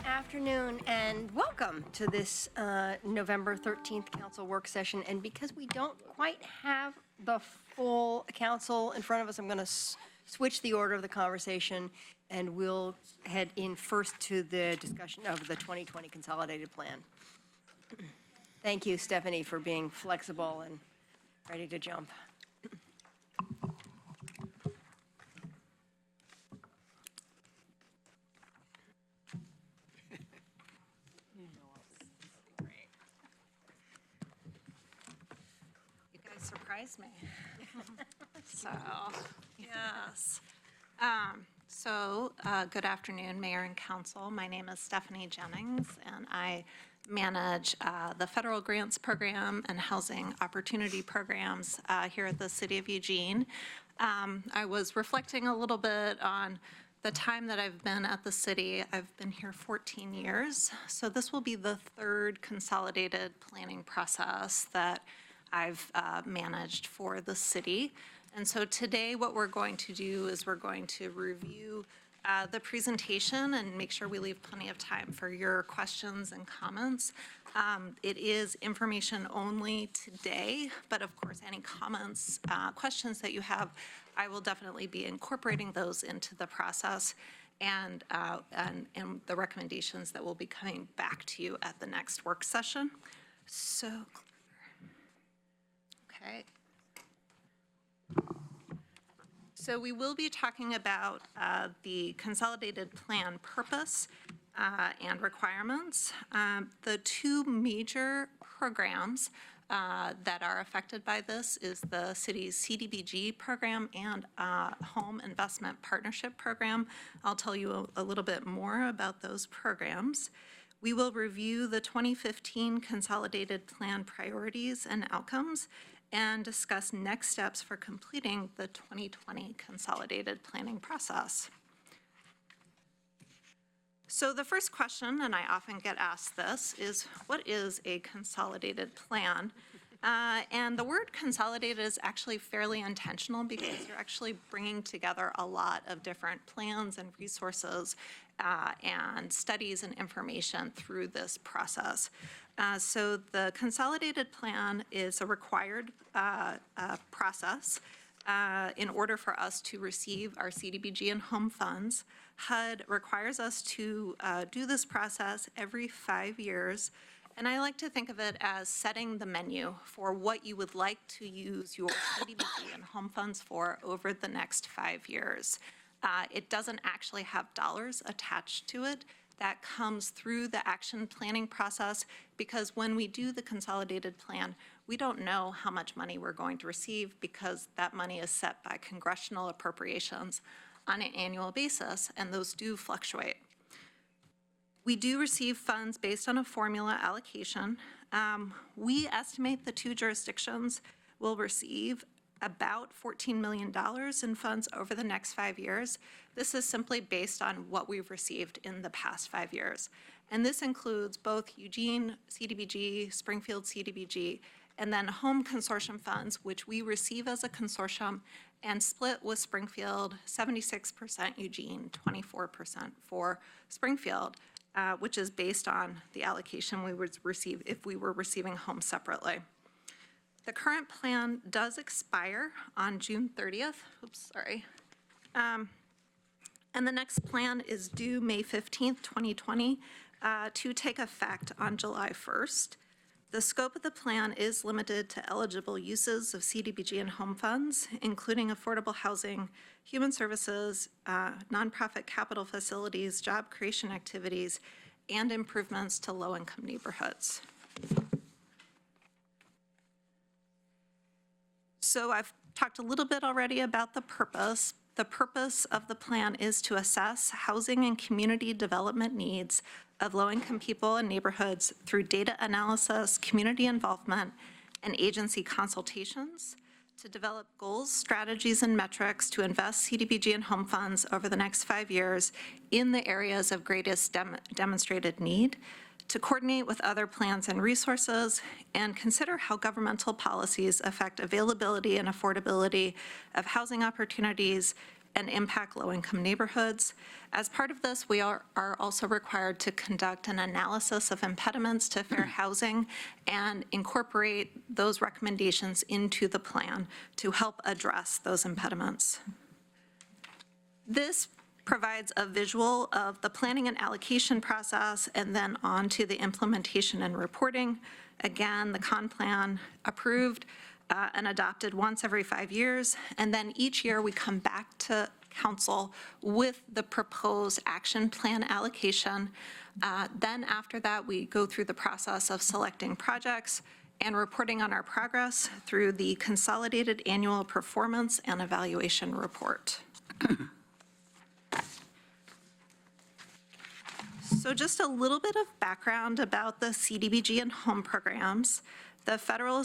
Afternoon and welcome to this November 13th council work session. And because we don't quite have the full council in front of us, I'm going to switch the order of the conversation and we'll head in first to the discussion of the 2020 Consolidated Plan. Thank you, Stephanie, for being flexible and ready to jump. Surprise me. So, yes. Good afternoon, Mayor and Council. My name is Stephanie Jennings, and I manage the Federal Grants Program and Housing Opportunity Programs here at the City of Eugene. I was reflecting a little bit on the time that I've been at the city. I've been here 14 years, so this will be the third consolidated planning process that I've managed for the city. And so today what we're going to do is we're going to review the presentation and make sure we leave plenty of time for your questions and comments. It is information only today, but of course any comments, questions that you have, I will definitely be incorporating those into the process and the recommendations that will be coming back to you at the next work session. Okay. So we will be talking about the Consolidated Plan purpose and requirements. The two major programs that are affected by this is the city's CDBG program and Home Investment Partnership Program. I'll tell you a little bit more about those programs. We will review the 2015 Consolidated Plan priorities and outcomes and discuss next steps for completing the 2020 Consolidated Planning process. So the first question, and I often get asked this, is what is a consolidated plan? And the word consolidated is actually fairly intentional because you're actually bringing together a lot of different plans and resources and studies and information through this process. So the Consolidated Plan is a required process in order for us to receive our CDBG and home funds. HUD requires us to do this process every 5 years. And I like to think of it as setting the menu for what you would like to use your CDBG and home funds for over the next 5 years. It doesn't actually have dollars attached to it. That comes through the action planning process because when we do the consolidated plan, we don't know how much money we're going to receive because that money is set by congressional appropriations on an annual basis, and those do fluctuate. We do receive funds based on a formula allocation. We estimate the two jurisdictions will receive about $14 million in funds over the next 5 years. This is simply based on what we've received in the past 5 years. And this includes both Eugene CDBG, Springfield CDBG, and then home consortium funds, which we receive as a consortium and split with Springfield, 76% Eugene, 24% for Springfield, which is based on the allocation we would receive if we were receiving homes separately. The current plan does expire on June 30th. Oops, sorry. And the next plan is due May 15th, 2020, to take effect on July 1st. The scope of the plan is limited to eligible uses of CDBG and home funds, including affordable housing, human services, nonprofit capital facilities, job creation activities, and improvements to low-income neighborhoods. So I've talked a little bit already about the purpose. The purpose of the plan is to assess housing and community development needs of low-income people and neighborhoods through data analysis, community involvement, and agency consultations, to develop goals, strategies, and metrics to invest CDBG and home funds over the next 5 years in the areas of greatest demonstrated need, to coordinate with other plans and resources, and consider how governmental policies affect availability and affordability of housing opportunities, and impact low-income neighborhoods. As part of this, we are also required to conduct an analysis of impediments to fair housing and incorporate those recommendations into the plan to help address those impediments. This provides a visual of the planning and allocation process and then on to the implementation and reporting. Again, the con plan approved and adopted once every 5 years, and then each year we come back to council with the proposed action plan allocation. Then after that, we go through the process of selecting projects and reporting on our progress through the Consolidated Annual Performance and Evaluation Report. So just a little bit of background about the CDBG and home programs. The Federal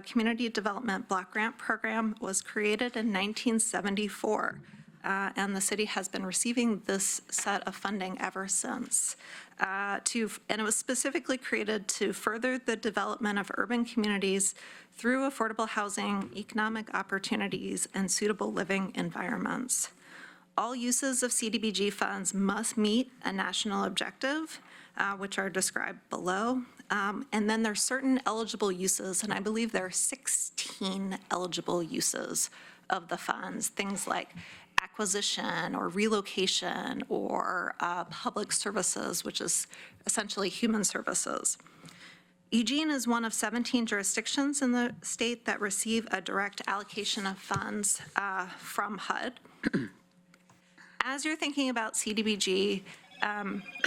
Community Development Block Grant Program was created in 1974, and the city has been receiving this set of funding ever since. And it was specifically created to further the development of urban communities through affordable housing, economic opportunities, and suitable living environments. All uses of CDBG funds must meet a national objective, which are described below. And then there's certain eligible uses, and I believe there are 16 eligible uses of the funds, things like acquisition or relocation or public services, which is essentially human services. Eugene is one of 17 jurisdictions in the state that receive a direct allocation of funds from HUD. As you're thinking about CDBG,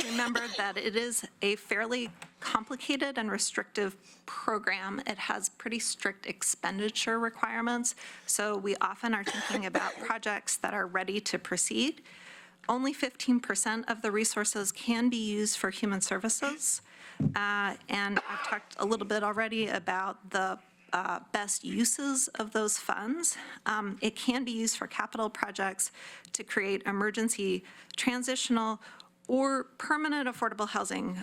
remember that it is a fairly complicated and restrictive program. It has pretty strict expenditure requirements, so we often are thinking about projects that are ready to proceed. Only 15% of the resources can be used for human services, and I've talked a little bit already about the best uses of those funds. It can be used for capital projects to create emergency, transitional, or permanent affordable housing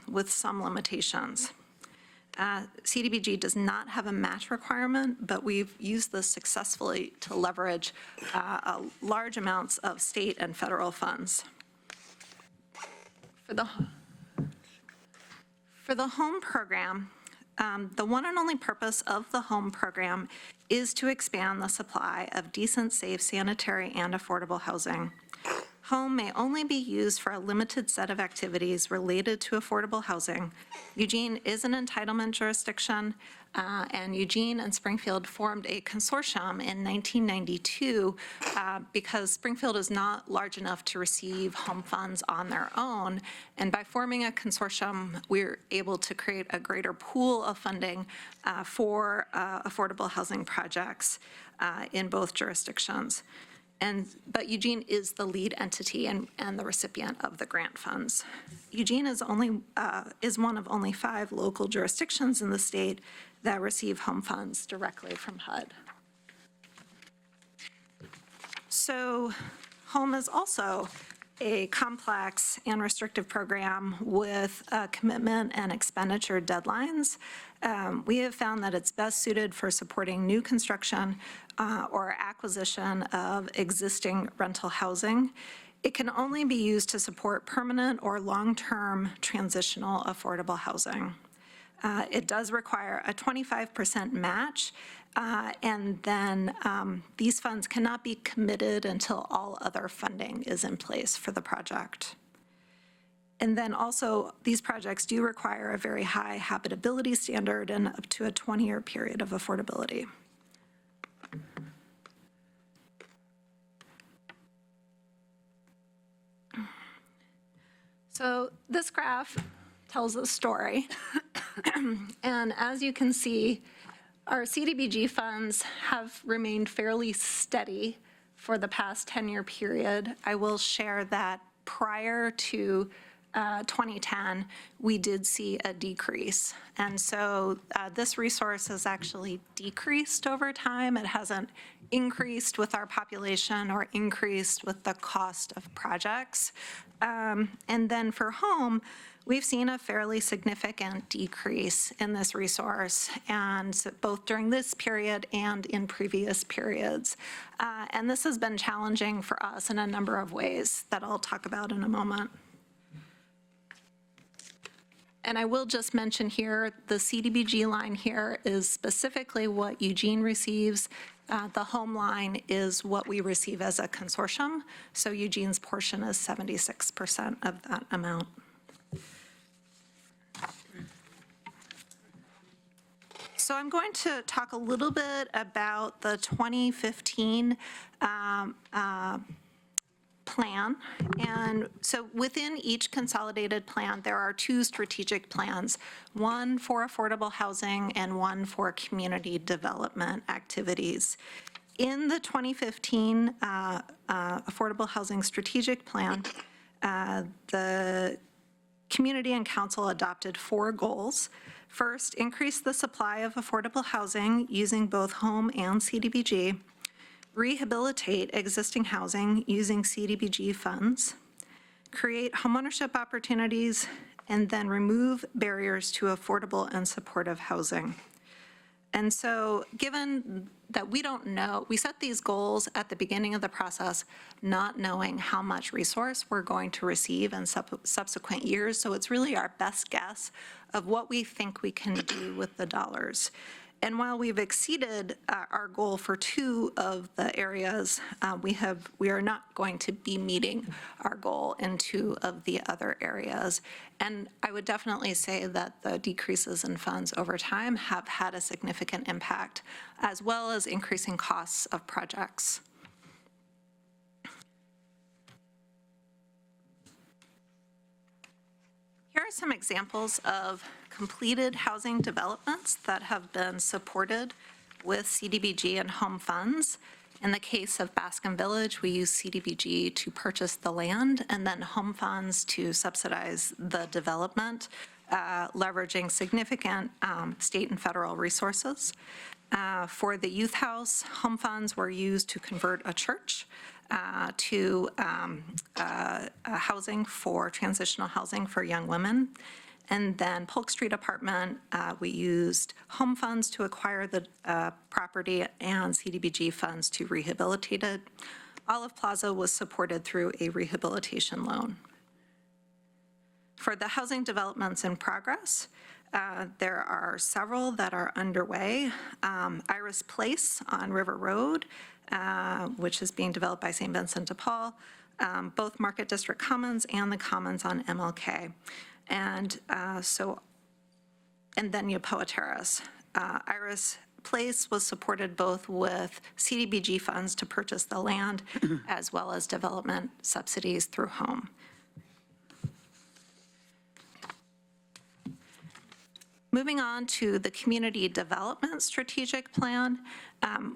with some limitations. CDBG does not have a match requirement, but we've used this successfully to leverage large amounts of state and federal funds. For the home program, the one and only purpose of the home program is to expand the supply of decent, safe, sanitary, and affordable housing. Home may only be used for a limited set of activities related to affordable housing. Eugene is an entitlement jurisdiction, and Eugene and Springfield formed a consortium in 1992 because Springfield is not large enough to receive home funds on their own. And by forming a consortium, we're able to create a greater pool of funding for affordable housing projects in both jurisdictions. But Eugene is the lead entity and the recipient of the grant funds. Eugene is one of only 5 local jurisdictions in the state that receive home funds directly from HUD. So home is also a complex and restrictive program with commitment and expenditure deadlines. We have found that it's best suited for supporting new construction or acquisition of existing rental housing. It can only be used to support permanent or long-term transitional affordable housing. It does require a 25% match, and then these funds cannot be committed until all other funding is in place for the project. And then also, these projects do require a very high habitability standard and up to a 20-year period of affordability. So this graph tells a story. And as you can see, our CDBG funds have remained fairly steady for the past 10-year period. I will share that prior to 2010, we did see a decrease. And so this resource has actually decreased over time. It hasn't increased with our population or increased with the cost of projects. And then for home, we've seen a fairly significant decrease in this resource, and so both during this period and in previous periods. And this has been challenging for us in a number of ways that I'll talk about in a moment. And I will just mention here, the CDBG line here is specifically what Eugene receives. The home line is what we receive as a consortium. So Eugene's portion is 76% of that amount. So I'm going to talk a little bit about the 2015 plan. And so within each consolidated plan, there are two strategic plans, one for affordable housing and one for community development activities. In the 2015 Affordable Housing Strategic Plan, the Community and Council adopted 4 goals. First, increase the supply of affordable housing using both home and CDBG. Rehabilitate existing housing using CDBG funds, create homeownership opportunities, and then remove barriers to affordable and supportive housing. And so given that we don't know, we set these goals at the beginning of the process, not knowing how much resource we're going to receive in subsequent years. So it's really our best guess of what we think we can do with the dollars. And while we've exceeded our goal for 2 of the areas, we are not going to be meeting our goal in 2 of the other areas. And I would definitely say that the decreases in funds over time have had a significant impact, as well as increasing costs of projects. Here are some examples of completed housing developments that have been supported with CDBG and home funds. In the case of Baskin Village, we use CDBG to purchase the land and then home funds to subsidize the development, leveraging significant state and federal resources. For the youth house, home funds were used to convert a church to housing for transitional housing for young women. And then Polk Street apartment, we used home funds to acquire the property and CDBG funds to rehabilitate it. Olive Plaza was supported through a rehabilitation loan. For the housing developments in progress, there are several that are underway. Iris Place on River Road, which is being developed by St. Vincent de Paul, both Market District Commons and the Commons on MLK. And and then Yapoa Terrace. Iris Place was supported both with CDBG funds to purchase the land as well as development subsidies through home. Moving on to the Community Development Strategic Plan,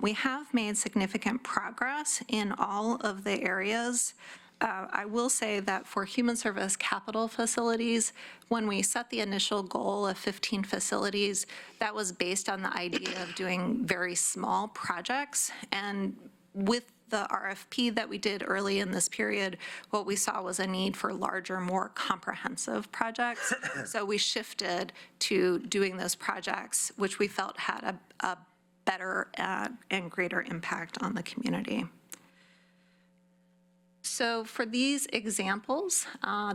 we have made significant progress in all of the areas. I will say that for human service capital facilities, when we set the initial goal of 15 facilities, that was based on the idea of doing very small projects. And with the RFP that we did early in this period, what we saw was a need for larger, more comprehensive projects. So we shifted to doing those projects, which we felt had a better and greater impact on the community. So for these examples,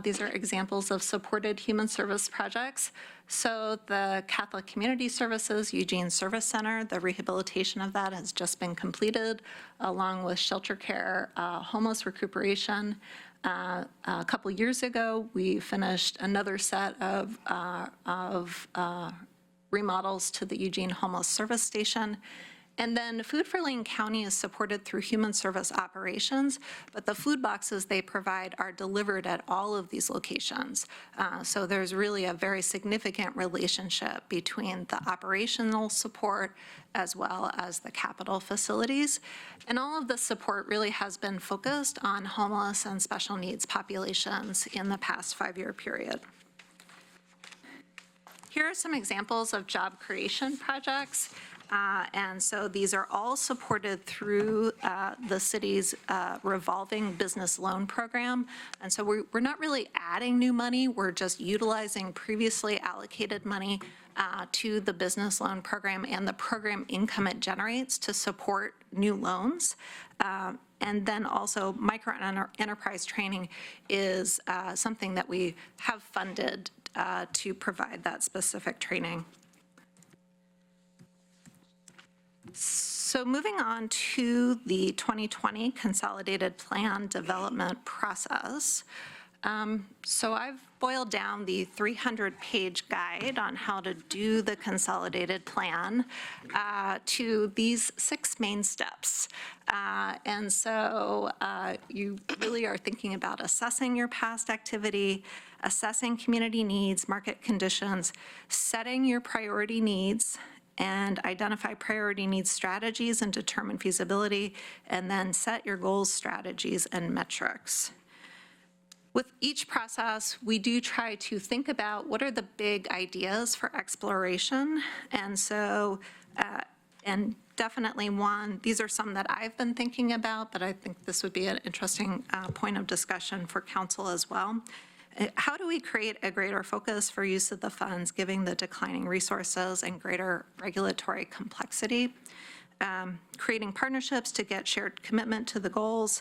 these are examples of supported human service projects. So the Catholic Community Services Eugene Service Center, the rehabilitation of that has just been completed, along with shelter care, homeless recuperation. A couple years ago, we finished another set of remodels to the Eugene Homeless Service Station. And then Food for Lane County is supported through human service operations, but the food boxes they provide are delivered at all of these locations. So there's really a very significant relationship between the operational support as well as the capital facilities. And all of this support really has been focused on homeless and special needs populations in the past 5-year period. Here are some examples of job creation projects. And so these are all supported through the city's revolving business loan program. And so we're not really adding new money, we're just utilizing previously allocated money to the business loan program and the program income it generates to support new loans. And then also micro enterprise training is something that we have funded to provide that specific training. So moving on to the 2020 Consolidated Plan Development process. So I've boiled down the 300-page guide on how to do the consolidated plan to these 6 main steps. And so you really are thinking about assessing your past activity, assessing community needs, market conditions, setting your priority needs, and identify priority needs strategies and determine feasibility, and then set your goals, strategies, and metrics. With each process, we do try to think about what are the big ideas for exploration. And so, and definitely one, these are some that I've been thinking about, but I think this would be an interesting point of discussion for council as well. How do we create a greater focus for use of the funds, given the declining resources and greater regulatory complexity? Creating partnerships to get shared commitment to the goals.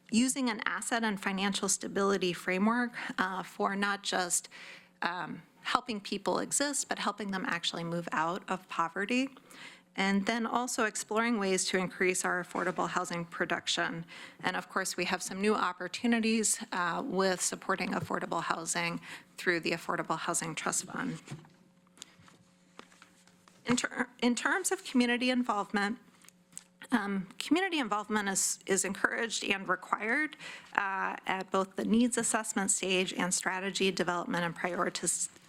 Using an asset and financial stability framework for not just helping people exist, but helping them actually move out of poverty. And then also exploring ways to increase our affordable housing production. And of course, we have some new opportunities with supporting affordable housing through the Affordable Housing Trust Fund. In terms of community involvement is encouraged and required at both the needs assessment stage and strategy development and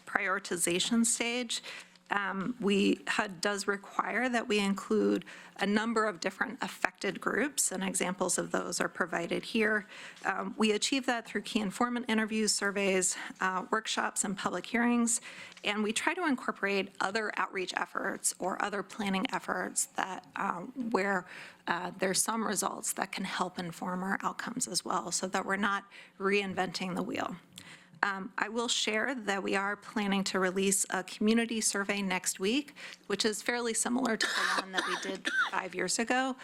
prioritization stage. HUD does require that we include a number of different affected groups, and examples of those are provided here. We achieve that through key informant interviews, surveys, workshops, and public hearings, and we try to incorporate other outreach efforts or other planning efforts that where there's some results that can help inform our outcomes as well, so that we're not reinventing the wheel. I will share that we are planning to release a community survey next week, which is fairly similar to the one that we did 5 years ago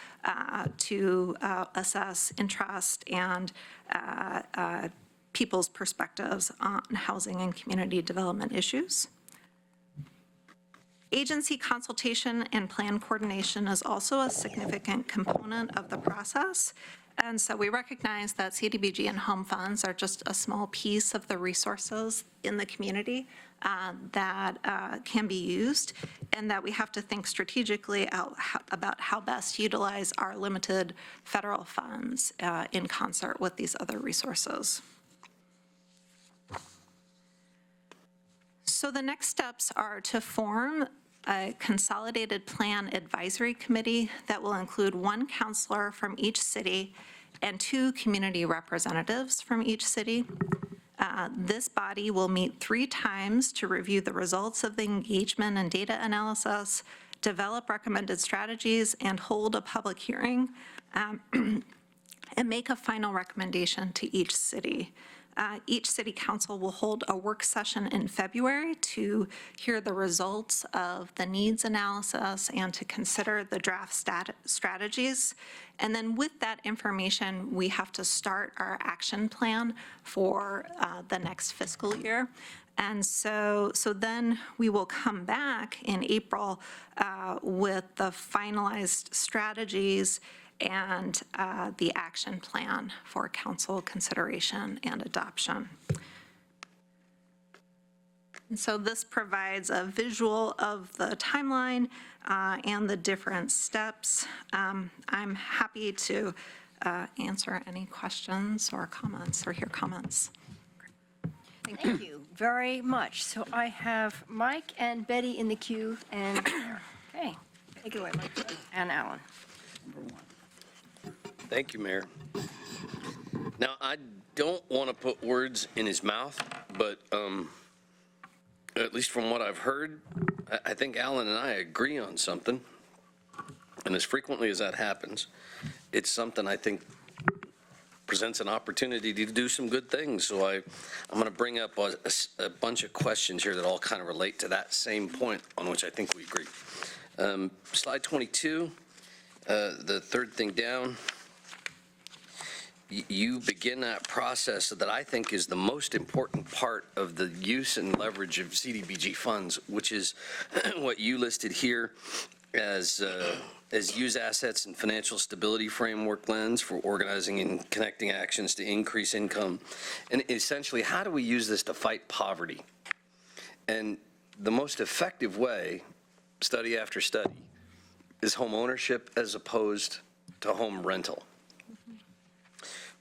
to assess interest and people's perspectives on housing and community development issues. Agency consultation and plan coordination is also a significant component of the process. And so we recognize that CDBG and home funds are just a small piece of the resources in the community that can be used, and that we have to think strategically about how best to utilize our limited federal funds in concert with these other resources. So the next steps are to form a consolidated plan advisory committee that will include 1 counselor from each city and 2 community representatives from each city. This body will meet 3 times to review the results of the engagement and data analysis, develop recommended strategies, and hold a public hearing, and make a final recommendation to each city. Each city council will hold a work session in February to hear the results of the needs analysis and to consider the draft strategies. And then with that information, we have to start our action plan for the next fiscal year. And so then we will come back in April with the finalized strategies and the action plan for council consideration and adoption. And so this provides a visual of the timeline and the different steps. I'm happy to answer any questions or comments or hear comments. Thank you very much. So I have Mike and Betty in the queue, and Claire. Okay, take it away, Mike and Alan. Thank you, Mayor. Now, I don't want to put words in his mouth, but at least from what I've heard, I think Alan and I agree on something. And as frequently as that happens, it's something I think presents an opportunity to do some good things. So I'm going to bring up a bunch of questions here that all kind of relate to that same point on which I think we agree. Slide 22, the third thing down, you begin that process that I think is the most important part of the use and leverage of CDBG funds, which is what you listed here as use assets and financial stability framework lens for organizing and connecting actions to increase income. And essentially, how do we use this to fight poverty? And the most effective way, study after study, is home ownership as opposed to home rental.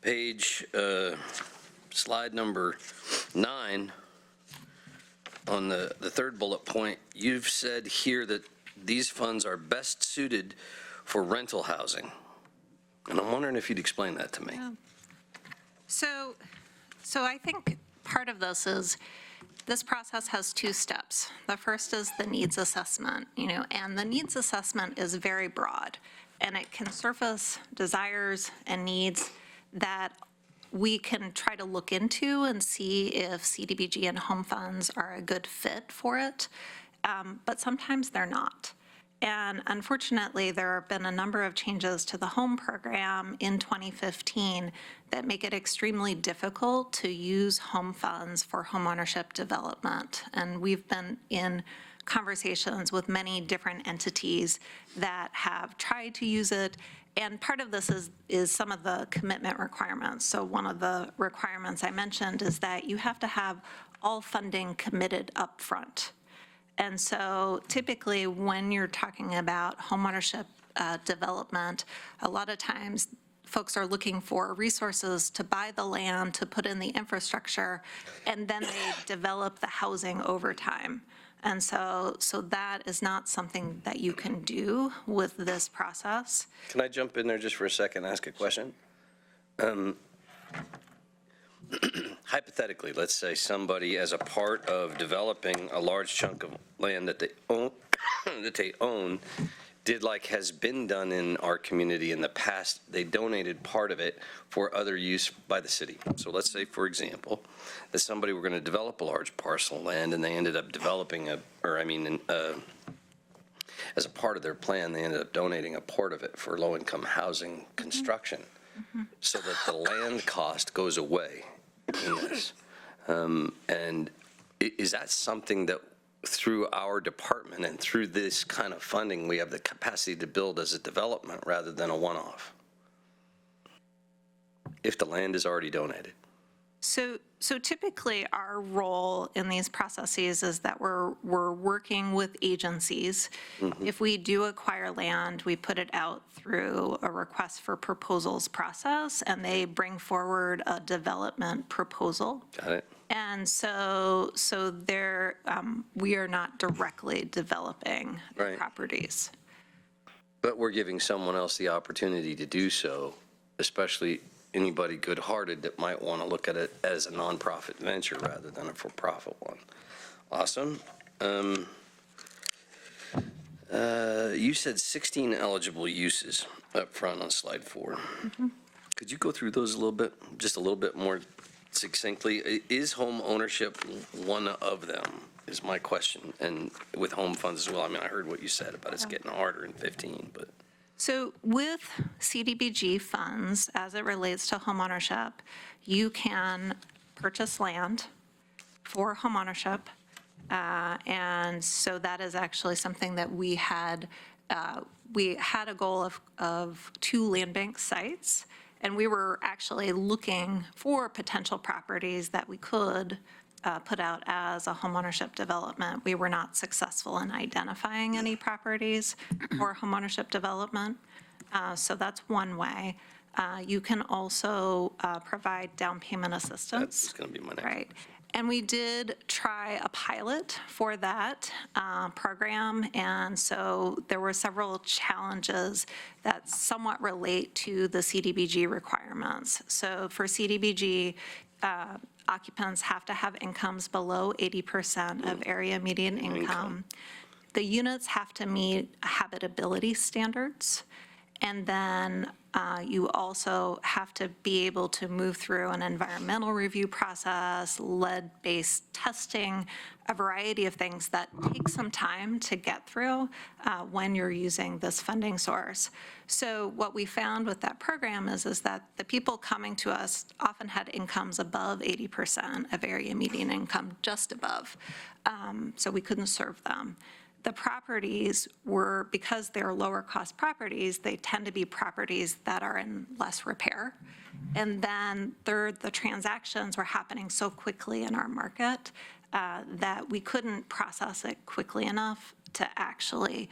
Page, slide number 9, on the third bullet point, you've said here that these funds are best suited for rental housing. And I'm wondering if you'd explain that to me. Yeah. So I think part of this is this process has two steps. The first is the needs assessment, and the needs assessment is very broad, and it can surface desires and needs that we can try to look into and see if CDBG and home funds are a good fit for it, but sometimes they're not. And unfortunately, there have been a number of changes to the home program in 2015 that make it extremely difficult to use home funds for homeownership development. And we've been in conversations with many different entities that have tried to use it. And part of this is some of the commitment requirements. So one of the requirements I mentioned is that you have to have all funding committed up front. And so typically when you're talking about homeownership development, a lot of times folks are looking for resources to buy the land, to put in the infrastructure, and then they develop the housing over time. And so that is not something that you can do with this process. Can I jump in there just for a second and ask a question? Hypothetically, let's say somebody, as a part of developing a large chunk of land that they own, did like has been done in our community in the past. They donated part of it for other use by the city. So let's say, for example, that somebody were going to develop a large parcel of land and they ended up developing as a part of their plan, they ended up donating a part of it for low-income housing construction, so that the land cost goes away in this. And is that something that through our department and through this kind of funding, we have the capacity to build as a development rather than a one-off, if the land is already donated? So typically our role in these processes is that we're working with agencies. If we do acquire land, we put it out through a request for proposals process, and they bring forward a development proposal. Got it. And so there, we are not directly developing Right. properties. But we're giving someone else the opportunity to do so, especially anybody good-hearted that might want to look at it as a nonprofit venture rather than a for-profit one. Awesome. You said 16 eligible uses up front on slide 4. Could you go through those a little bit, just a little bit more succinctly? Is home ownership one of them, is my question, and with home funds as well? I mean, I heard what you said about it's getting harder in 15, but. So with CDBG funds, as it relates to homeownership, you can purchase land for homeownership. And so that is actually something that we had a goal of 2 land bank sites, and we were actually looking for potential properties that we could put out as a homeownership development, we were not successful in identifying any properties for homeownership development. So that's one way. You can also provide down payment assistance. That's going to be my next. Right. And we did try a pilot for that program, and so there were several challenges that somewhat relate to the CDBG requirements. So for CDBG, occupants have to have incomes below 80% of area median income. The units have to meet habitability standards. And then you also have to be able to move through an environmental review process, lead-based testing, a variety of things that take some time to get through when you're using this funding source. So what we found with that program is that the people coming to us often had incomes above 80% of area median income, just above. So we couldn't serve them. The properties were, because they're lower cost properties, they tend to be properties that are in less repair. And then third, the transactions were happening so quickly in our market that we couldn't process it quickly enough to actually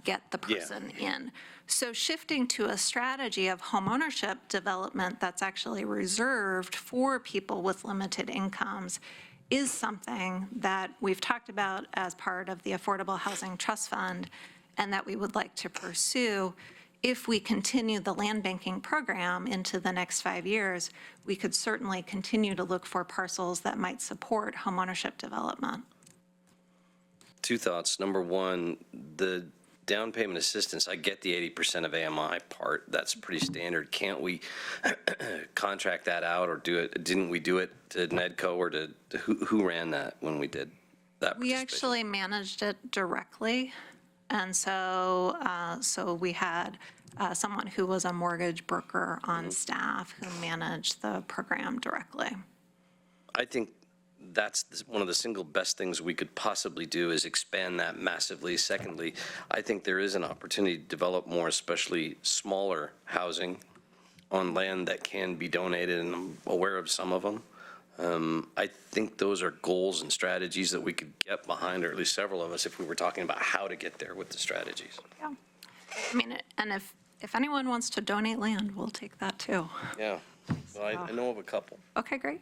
get the person in. So shifting to a strategy of homeownership development that's actually reserved for people with limited incomes is something that we've talked about as part of the Affordable Housing Trust Fund and that we would like to pursue. If we continue the land banking program into the next 5 years, we could certainly continue to look for parcels that might support homeownership development. Two thoughts. Number one, the down payment assistance, I get the 80% of AMI part. That's pretty standard. Can't we contract that out or do it? Didn't we do it to Nedco or to who ran that when we did that? We actually managed it directly. And so, we had someone who was a mortgage broker on staff who managed the program directly. I think that's one of the single best things we could possibly do is expand that massively. Secondly, I think there is an opportunity to develop more, especially smaller housing on land that can be donated, and I'm aware of some of them. I think those are goals and strategies that we could get behind, or at least several of us, if we were talking about how to get there with the strategies. Yeah. I mean, and if anyone wants to donate land, we'll take that too. Yeah, well, I know of a couple. Okay, great.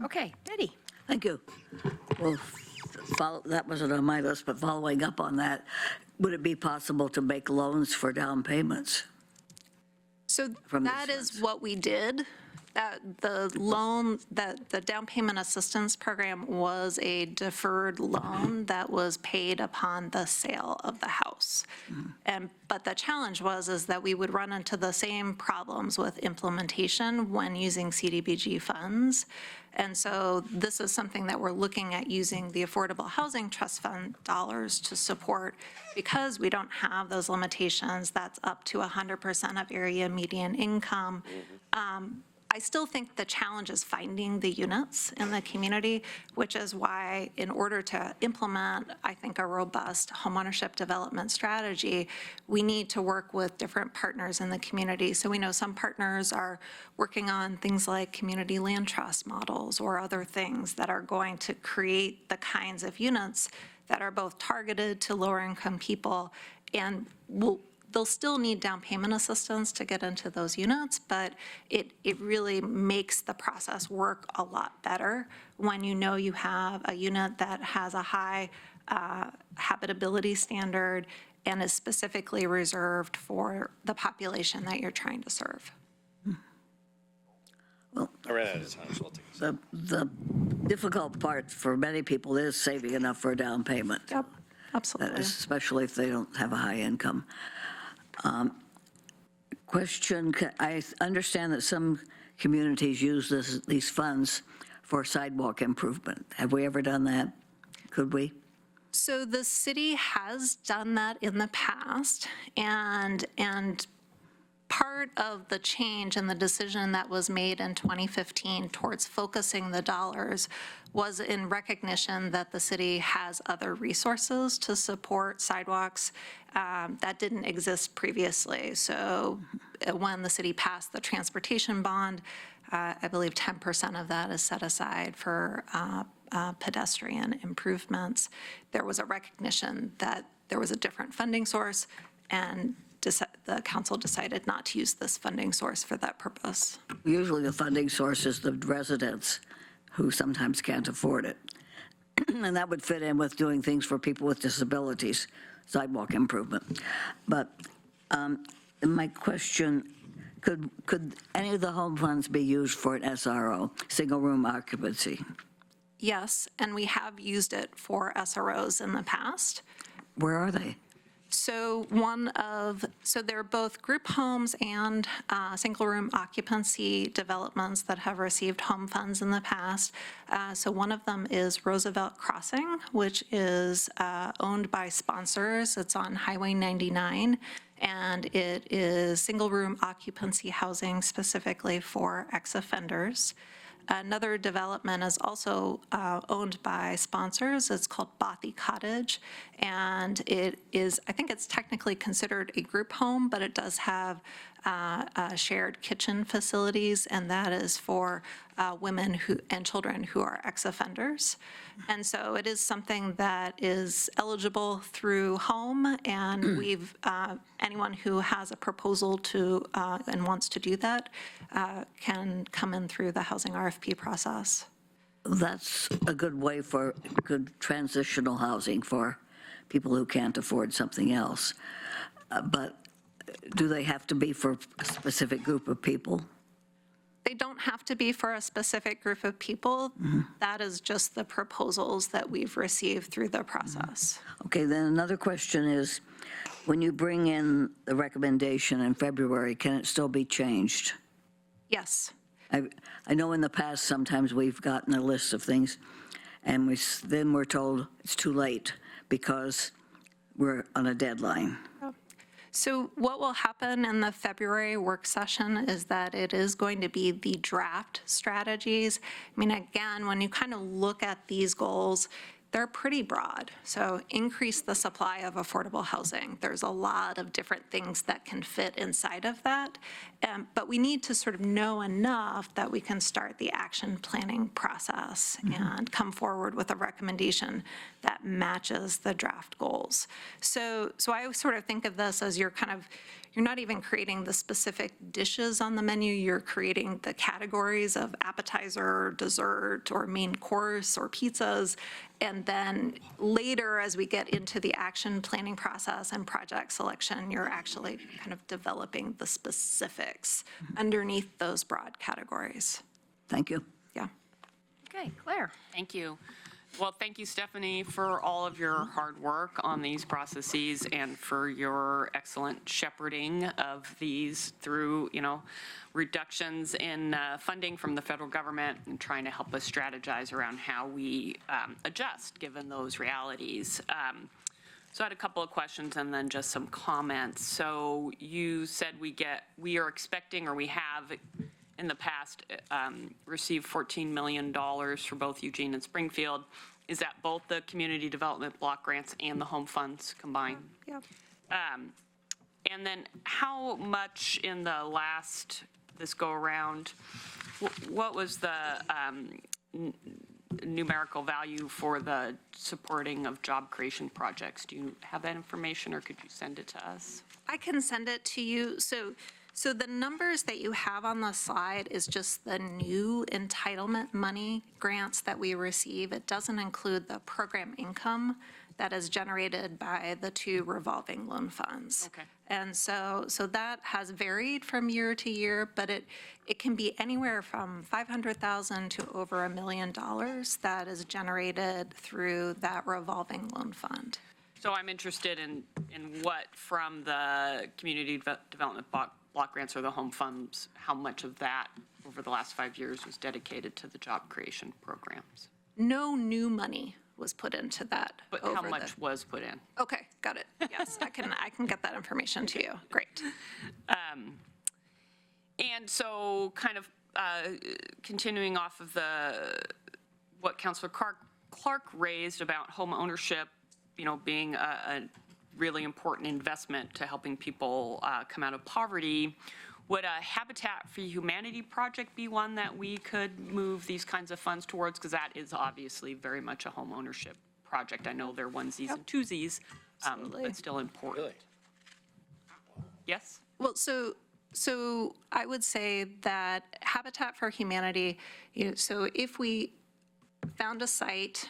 Okay, Betty. Thank you. Well, that wasn't on my list, but following up on that, would it be possible to make loans for down payments? So From that these is funds. what we did. That the loan, that the down payment assistance program was a deferred loan that was paid upon the sale of the house. But the challenge is that we would run into the same problems with implementation when using CDBG funds. And so this is something that we're looking at using the Affordable Housing Trust Fund dollars to support, because we don't have those limitations that's up to 100% of area median income. I still think the challenge is finding the units in the community, which is why, in order to implement, I think, a robust homeownership development strategy, we need to work with different partners in the community. So we know some partners are working on things like community land trust models or other things that are going to create the kinds of units that are both targeted to lower income people and they'll still need down payment assistance to get into those units, but it really makes the process work a lot better when you know you have a unit that has a high habitability standard and is specifically reserved for the population that you're trying to serve. Well, I ran out of time, so I'll take it. the difficult part for many people is saving enough for a down payment. Yep, absolutely. Especially if they don't have a high income. Question, I understand that some communities use these funds for sidewalk improvement. Have we ever done that? Could we? So the city has done that in the past, and part of the change and the decision that was made in 2015 towards focusing the dollars was in recognition that the city has other resources to support sidewalks that didn't exist previously. So when the city passed the transportation bond, I believe 10% of that is set aside for pedestrian improvements. There was a recognition that there was a different funding source, and the council decided not to use this funding source for that purpose. Usually the funding source is the residents who sometimes can't afford it. And that would fit in with doing things for people with disabilities, sidewalk improvement. But my question, could any of the home funds be used for an SRO, single room occupancy? Yes, and we have used it for SROs in the past. Where are they? So they're both group homes and single-room occupancy developments that have received home funds in the past. So one of them is Roosevelt Crossing, which is owned by sponsors. It's on Highway 99, and it is single-room occupancy housing specifically for ex-offenders. Another development is also owned by sponsors. It's called Bothy Cottage, and it is, I think it's technically considered a group home, but it does have shared kitchen facilities, and that is for women and children who are ex-offenders. And so it is something that is eligible through home, and we've, anyone who has a proposal to, and wants to do that, can come in through the housing RFP process. That's a good way for good transitional housing for people who can't afford something else. But do they have to be for a specific group of people? They don't have to be for a specific group of people. That is just the proposals that we've received through the process. Okay, then another question is, when you bring in the recommendation in February, can it still be changed? Yes. I know in the past, sometimes we've gotten a list of things, and then we're told it's too late because we're on a deadline. So what will happen in the February work session is that it is going to be the draft strategies. I mean, again, when you kind of look at these goals, they're pretty broad. So increase the supply of affordable housing. There's a lot of different things that can fit inside of that. But we need to sort of know enough that we can start the action planning process and come forward with a recommendation that matches the draft goals. So I sort of think of this as you're not even creating the specific dishes on the menu, you're creating the categories of appetizer, dessert, or main course, or pizzas. And then later, as we get into the action planning process and project selection, you're actually kind of developing the specifics underneath those broad categories. Thank you. Yeah. Okay, Claire. Thank you. Well, thank you, Stephanie, for all of your hard work on these processes and for your excellent shepherding of these through, reductions in funding from the federal government and trying to help us strategize around how we adjust given those realities. So I had a couple of questions and then just some comments. So you said we are expecting, or we have in the past received $14 million for both Eugene and Springfield. Is that both the community development block grants and the home funds combined? Yeah. And then how much in the this go around, what was the numerical value for the supporting of job creation projects? Do you have that information, or could you send it to us? I can send it to you. So the numbers that you have on the slide is just the new entitlement money grants that we receive. It doesn't include the program income that is generated by the two revolving loan funds. Okay. And so that has varied from year to year, but it can be anywhere from $500,000 to over $1 million that is generated through that revolving loan fund. So I'm interested in what from the community development block grants or the home funds, how much of that over the last 5 years was dedicated to the job creation programs? No new money was put into that. But how much was put in? Okay, got it. Yes, I can get that information to you. Great. And so kind of continuing off of what Councilor Clark raised about home ownership, being a really important investment to helping people come out of poverty. Would a Habitat for Humanity project be one that we could move these kinds of funds towards? Because that is obviously very much a home ownership project. I know they're onesies and twosies, but still important. Really? Yes? Well, so I would say that Habitat for Humanity, so if we found a site,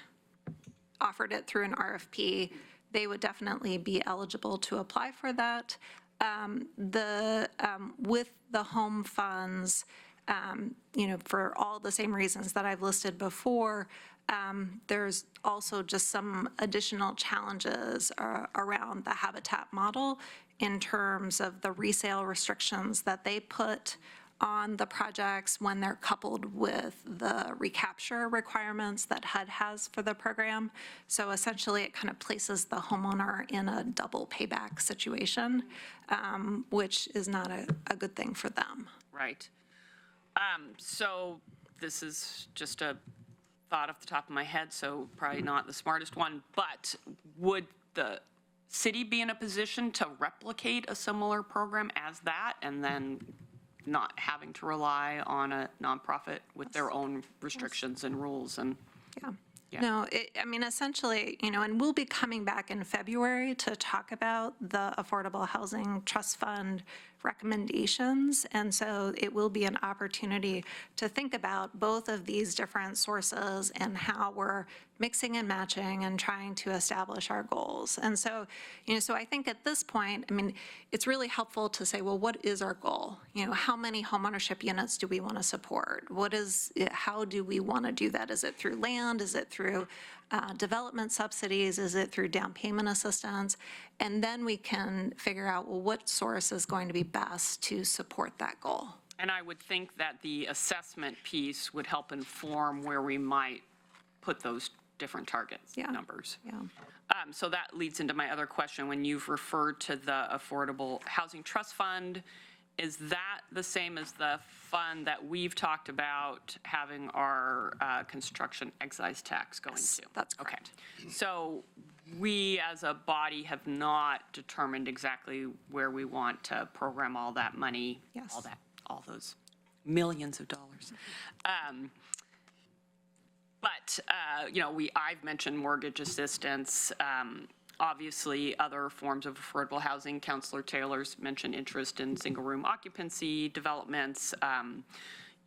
offered it through an RFP, they would definitely be eligible to apply for that. With the home funds, for all the same reasons that I've listed before, there's also just some additional challenges around the Habitat model in terms of the resale restrictions that they put on the projects when they're coupled with the recapture requirements that HUD has for the program. So essentially, it kind of places the homeowner in a double payback situation, which is not a good thing for them. Right. So this is just a thought off the top of my head, so probably not the smartest one, but would the city be in a position to replicate a similar program as that and then not having to rely on a nonprofit with their own restrictions and rules and? Yeah. No, essentially, and we'll be coming back in February to talk about the Affordable Housing Trust Fund recommendations. And so it will be an opportunity to think about both of these different sources and how we're mixing and matching and trying to establish our goals. And so, so I think at this point, it's really helpful to say, well, what is our goal? How many homeownership units do we want to support? How do we want to do that? Is it through land? Is it through development subsidies? Is it through down payment assistance? And then we can figure out, well, what source is going to be best to support that goal? And I would think that the assessment piece would help inform where we might put those different targets, numbers. Yeah. So that leads into my other question. When you've referred to the Affordable Housing Trust Fund, is that the same as the fund that we've talked about having our construction excise tax going to? That's correct. Okay. So we as a body have not determined exactly where we want to program all that money, Yes. all those millions of dollars. But, I've mentioned mortgage assistance, obviously other forms of affordable housing. Councillor Taylor's mentioned interest in single-room occupancy developments.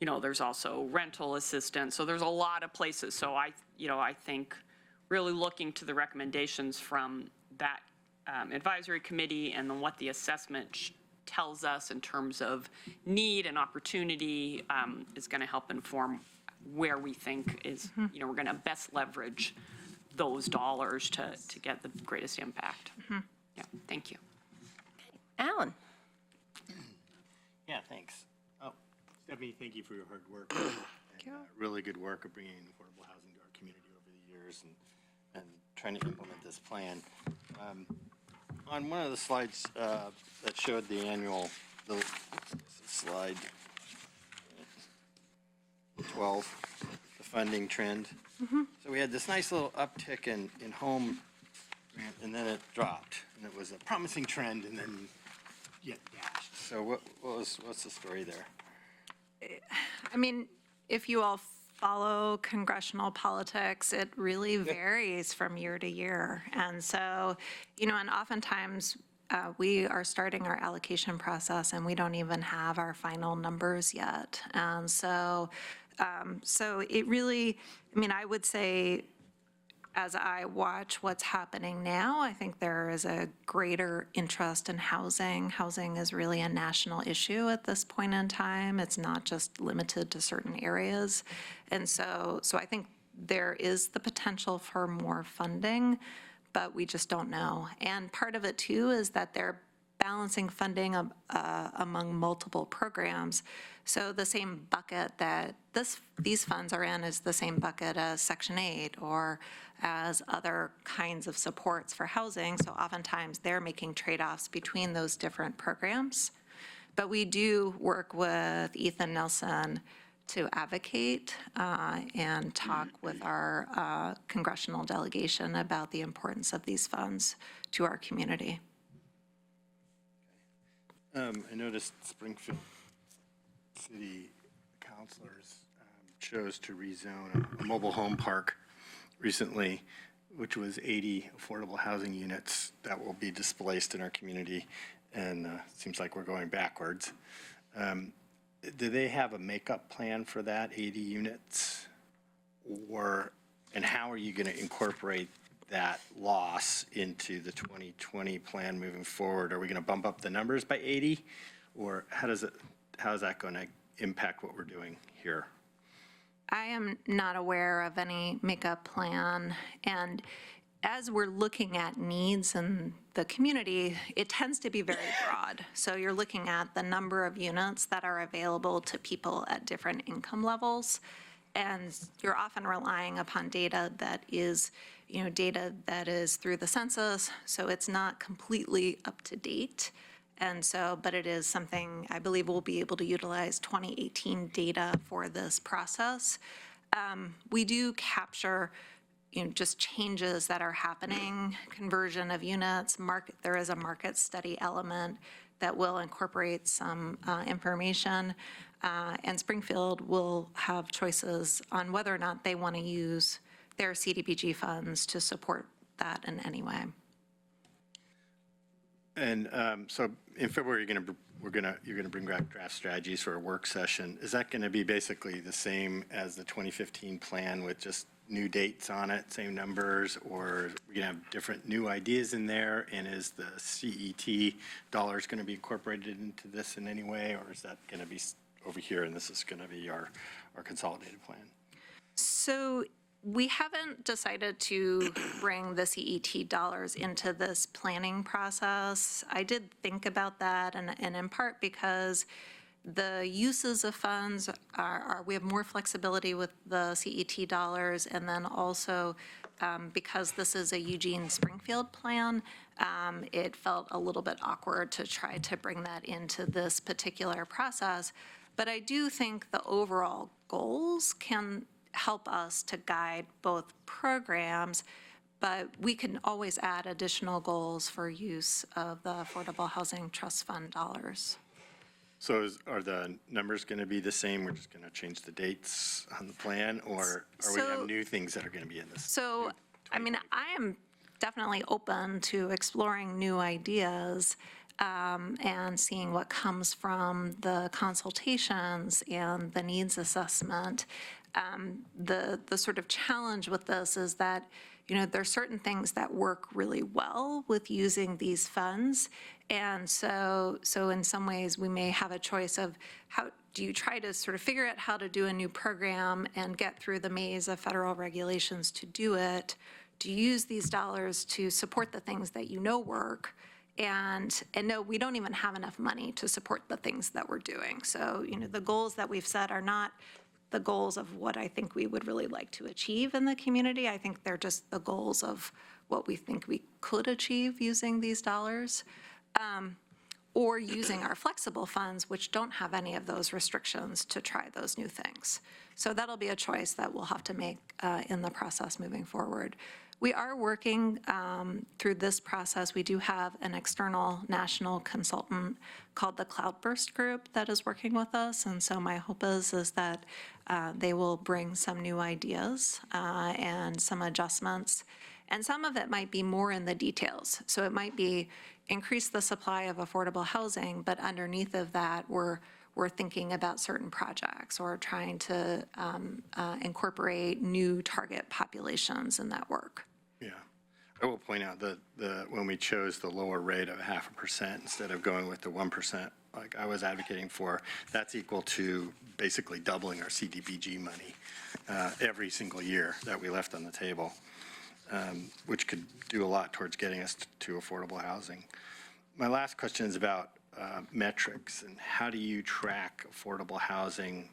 There's also rental assistance. So there's a lot of places. So I think really looking to the recommendations from that advisory committee and then what the assessment tells us in terms of need and opportunity is going to help inform where we think is, we're going to best leverage those dollars to get the greatest impact. Yeah, thank you. Alan? Yeah, thanks. Oh, Stephanie, thank you for your hard work and really good work of bringing affordable housing to our community over the years and trying to implement this plan. On one of the slides that showed the annual, slide 12, the funding trend. So we had this nice little uptick in home grant, and then it dropped, and it was a promising trend, and then yet dashed. So what's the story there? If you all follow congressional politics, it really varies from year to year. And so, and oftentimes we are starting our allocation process and we don't even have our final numbers yet. And so, it really, I would say, as I watch what's happening now, I think there is a greater interest in housing. Housing is really a national issue at this point in time. It's not just limited to certain areas. And so I think there is the potential for more funding, but we just don't know. And part of it too is that they're balancing funding among multiple programs. So the same bucket that these funds are in is the same bucket as Section 8 or as other kinds of supports for housing. So oftentimes they're making trade-offs between those different programs. But we do work with Ethan Nelson to advocate and talk with our congressional delegation about the importance of these funds to our community. I noticed Springfield city councilors chose to rezone a mobile home park recently, which was 80 affordable housing units that will be displaced in our community, and it seems like we're going backwards. Do they have a makeup plan for that 80 units? And how are you going to incorporate that loss into the 2020 plan moving forward? Are we going to bump up the numbers by 80? Or how is that going to impact what we're doing here? I am not aware of any makeup plan, and as we're looking at needs in the community, it tends to be very broad. So you're looking at the number of units that are available to people at different income levels, and you're often relying upon data that is, data that is through the census, so it's not completely up to date. And so, but it is something I believe we'll be able to utilize 2018 data for this process. We do capture, just changes that are happening, conversion of units, there is a market study element that will incorporate some information. And Springfield will have choices on whether or not they want to use their CDBG funds to support that in any way. And so in February, you're going to bring back draft strategies for a work session. Is that going to be basically the same as the 2015 plan with just new dates on it, same numbers, or are we going to have different new ideas in there? And is the CET dollars going to be incorporated into this in any way, or is that going to be over here and this is going to be our consolidated plan? So we haven't decided to bring the CET dollars into this planning process. I did think about that, and in part because the uses of funds we have more flexibility with the CET dollars, and then also because this is a Eugene Springfield plan, it felt a little bit awkward to try to bring that into this particular process. But I do think the overall goals can help us to guide both programs, but we can always add additional goals for use of the Affordable Housing Trust Fund dollars. So are the numbers going to be the same? We're just going to change the dates on the plan, or are we going to have new things that are going to be in this? So, I mean, I am definitely open to exploring new ideas and seeing what comes from the consultations and the needs assessment. The sort of challenge with this is that, there are certain things that work really well with using these funds. And so in some ways, we may have a choice of how do you try to sort of figure out how to do a new program and get through the maze of federal regulations to do it? Do you use these dollars to support the things that work? And no, we don't even have enough money to support the things that we're doing. So, the goals that we've set are not the goals of what I think we would really like to achieve in the community. I think they're just the goals of what we think we could achieve using these dollars, or using our flexible funds, which don't have any of those restrictions, to try those new things. So that'll be a choice that we'll have to make in the process moving forward. We are working through this process. We do have an external national consultant called the Cloudburst Group that is working with us, and so my hope is that they will bring some new ideas and some adjustments, and some of it might be more in the details. So it might be increase the supply of affordable housing, but underneath of that, we're thinking about certain projects or trying to incorporate new target populations in that work. Yeah. I will point out that when we chose the lower rate of 0.5% instead of going with the 1%, like I was advocating for, that's equal to basically doubling our CDBG money every single year that we left on the table, which could do a lot towards getting us to affordable housing. My last question is about metrics, and how do you track affordable housing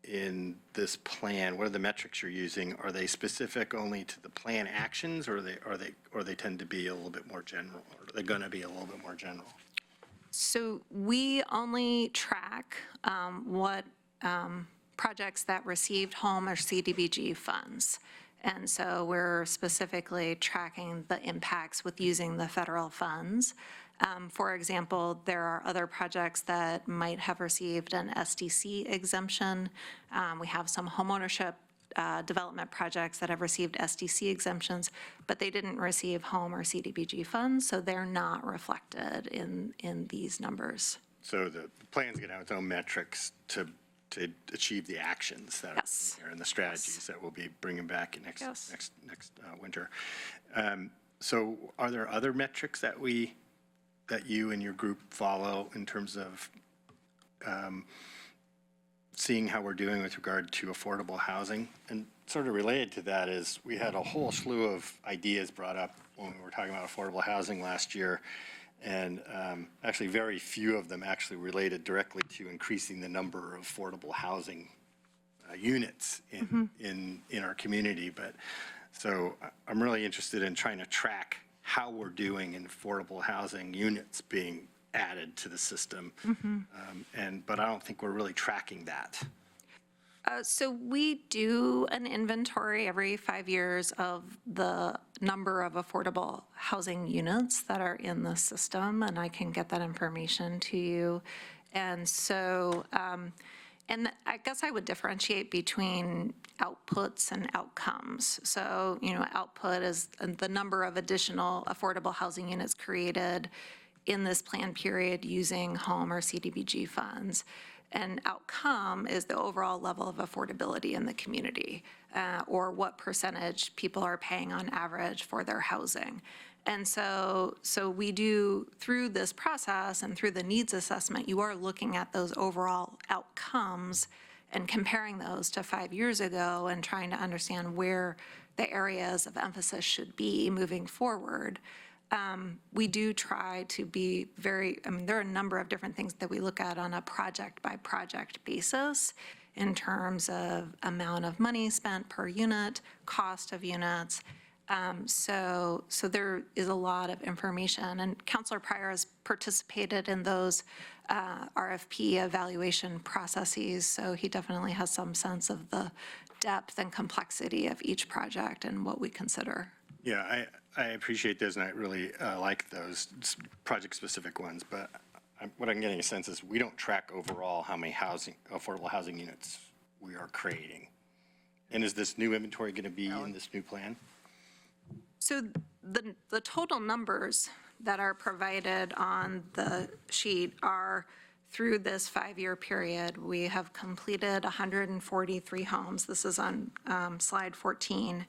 in this plan? What are the metrics you're using? Are they specific only to the plan actions, or they tend to be a little bit more general, or are they going to be a little bit more general? So we only track what projects that received home or CDBG funds. And so we're specifically tracking the impacts with using the federal funds. For example, there are other projects that might have received an SDC exemption. We have some homeownership development projects that have received SDC exemptions, but they didn't receive home or CDBG funds, so they're not reflected in these numbers. So the plan's going to have its own metrics to achieve the actions that Yes. are there and the strategies that we'll be bringing back next Yes. next winter. So are there other metrics that you and your group follow in terms of seeing how we're doing with regard to affordable housing? And sort of related to that is we had a whole slew of ideas brought up when we were talking about affordable housing last year. And actually, very few of them actually related directly to increasing the number of affordable housing units in our community. But so I'm really interested in trying to track how we're doing in affordable housing units being added to the system. But I don't think we're really tracking that. So we do an inventory every 5 years of the number of affordable housing units that are in the system, and I can get that information to you. And so, and I guess I would differentiate between outputs and outcomes. So, output is the number of additional affordable housing units created in this plan period using home or CDBG funds. And outcome is the overall level of affordability in the community, or what percentage people are paying on average for their housing. And so we do, through this process and through the needs assessment, you are looking at those overall outcomes and comparing those to 5 years ago and trying to understand where the areas of emphasis should be moving forward. We do try to be there are a number of different things that we look at on a project-by-project basis in terms of amount of money spent per unit, cost of units. So there is a lot of information, and Councilor Pryor has participated in those RFP evaluation processes, so he definitely has some sense of the depth and complexity of each project and what we consider. Yeah, I appreciate those, and I really like those project-specific ones, but what I'm getting a sense is we don't track overall how many affordable housing units we are creating. And is this new inventory going to be in this new plan? So the total numbers that are provided on the sheet are through this 5-year period. We have completed 143 homes. This is on slide 14.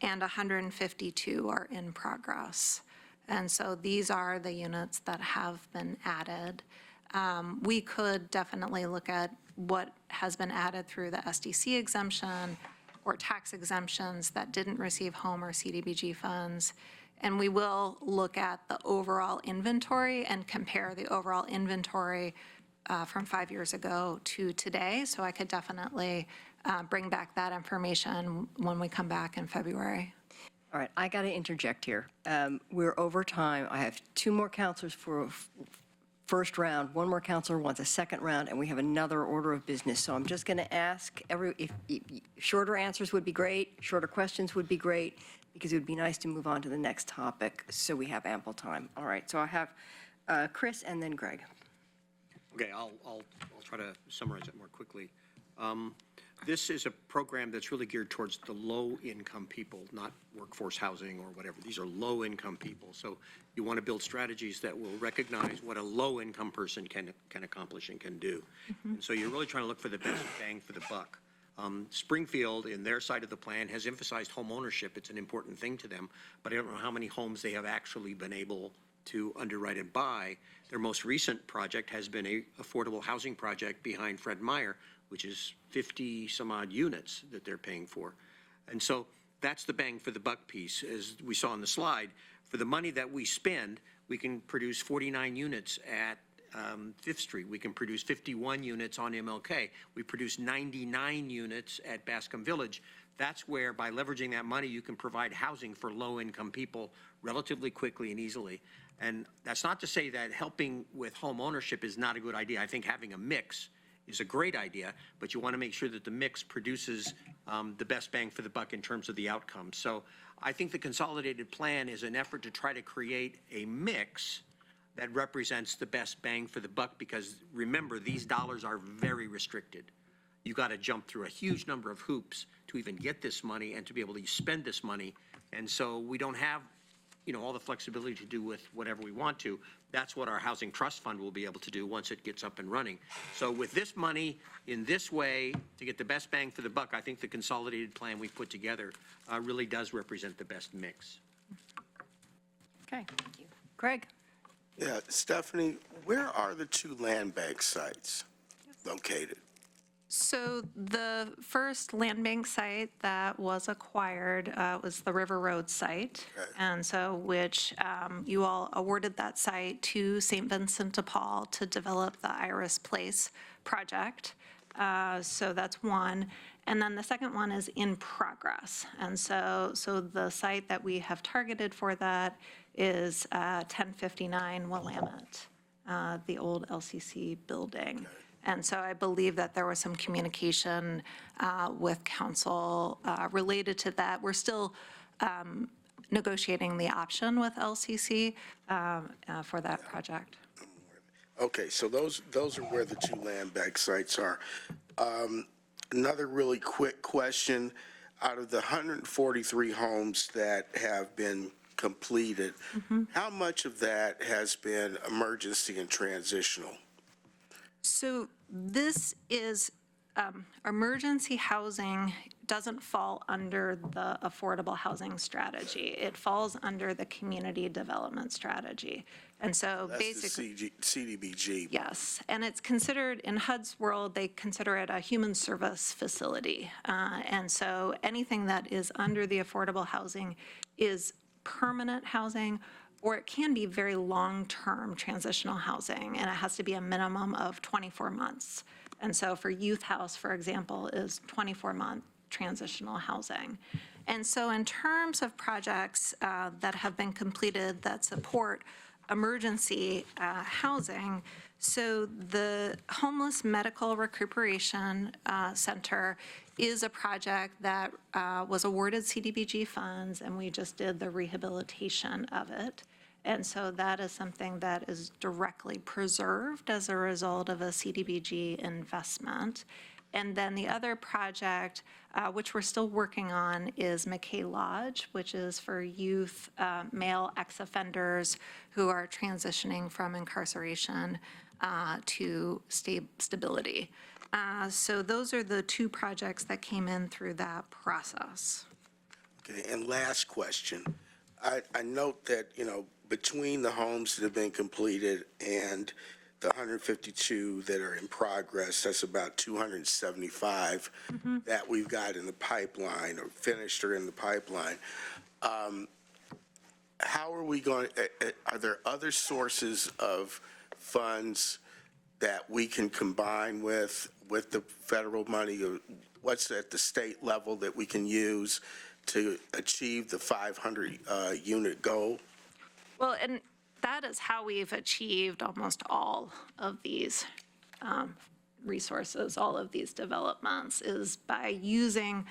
And 152 are in progress. And so these are the units that have been added. We could definitely look at what has been added through the SDC exemption or tax exemptions that didn't receive home or CDBG funds. And we will look at the overall inventory and compare the overall inventory from 5 years ago to today. So I could definitely bring back that information when we come back in February. All right, I got to interject here. We're over time. I have 2 more counselors for a first round, 1 more counselor wants a second round, and we have another order of business. So I'm just going to ask if shorter answers would be great, shorter questions would be great, because it would be nice to move on to the next topic so we have ample time. All right, so I have Chris and then Greg. Okay, I'll try to summarize it more quickly. This is a program that's really geared towards the low-income people, not workforce housing or whatever. These are low-income people. So you want to build strategies that will recognize what a low-income person can accomplish and can do. And so you're really trying to look for the best bang for the buck. Springfield, in their side of the plan, has emphasized home ownership. It's an important thing to them, but I don't know how many homes they have actually been able to underwrite and buy. Their most recent project has been a affordable housing project behind Fred Meyer, which is 50 some odd units that they're paying for. And so that's the bang for the buck piece. As we saw on the slide, for the money that we spend, we can produce 49 units at 5th Street. We can produce 51 units on MLK. We produce 99 units at Bascom Village. That's where, by leveraging that money, you can provide housing for low-income people relatively quickly and easily. And that's not to say that helping with home ownership is not a good idea. I think having a mix is a great idea, but you want to make sure that the mix produces the best bang for the buck in terms of the outcomes. So I think the consolidated plan is an effort to try to create a mix that represents the best bang for the buck, because remember, these dollars are very restricted. You got to jump through a huge number of hoops to even get this money and to be able to spend this money. And so we don't have, all the flexibility to do with whatever we want to. That's what our Housing Trust Fund will be able to do once it gets up and running. So with this money in this way, to get the best bang for the buck, I think the consolidated plan we put together really does represent the best mix. Okay, thank you. Craig? Yeah, Stephanie, where are the 2 land bank sites located? So the first land bank site that was acquired was the River Road site. Okay. And so which you all awarded that site to St. Vincent de Paul to develop the Iris Place project. So that's one. And then the second one is in progress. And so the site that we have targeted for that is 1059 Willamette, the old LCC building. And so I believe that there was some communication with council related to that. We're still negotiating the option with LCC for that project. Okay, so those are where the 2 land bank sites are. Another really quick question. Out of the 143 homes that have been completed, how much of that has been emergency and transitional? So this is, emergency housing doesn't fall under the affordable housing strategy. It falls under the community development strategy. And so basically. That's the CDBG. Yes, and it's considered, in HUD's world, they consider it a human service facility. And so anything that is under the affordable housing is permanent housing, or it can be very long-term transitional housing, and it has to be a minimum of 24 months. And so for Youth House, for example, is 24-month transitional housing. And so in terms of projects that have been completed that support emergency housing, so the Homeless Medical Recuperation Center is a project that was awarded CDBG funds, and we just did the rehabilitation of it. And so that is something that is directly preserved as a result of a CDBG investment. And then the other project, which we're still working on, is McKay Lodge, which is for youth male ex-offenders who are transitioning from incarceration to stability. So those are the 2 projects that came in through that process. Okay, and last question. I note that, between the homes that have been completed and the 152 that are in progress, that's about 275 that we've got in the pipeline or finished or in the pipeline. How are we going, are there other sources of funds that we can combine with the federal money? Or what's at the state level that we can use to achieve the 500 unit goal? Well, and that is how we've achieved almost all of these resources, all of these developments, is by using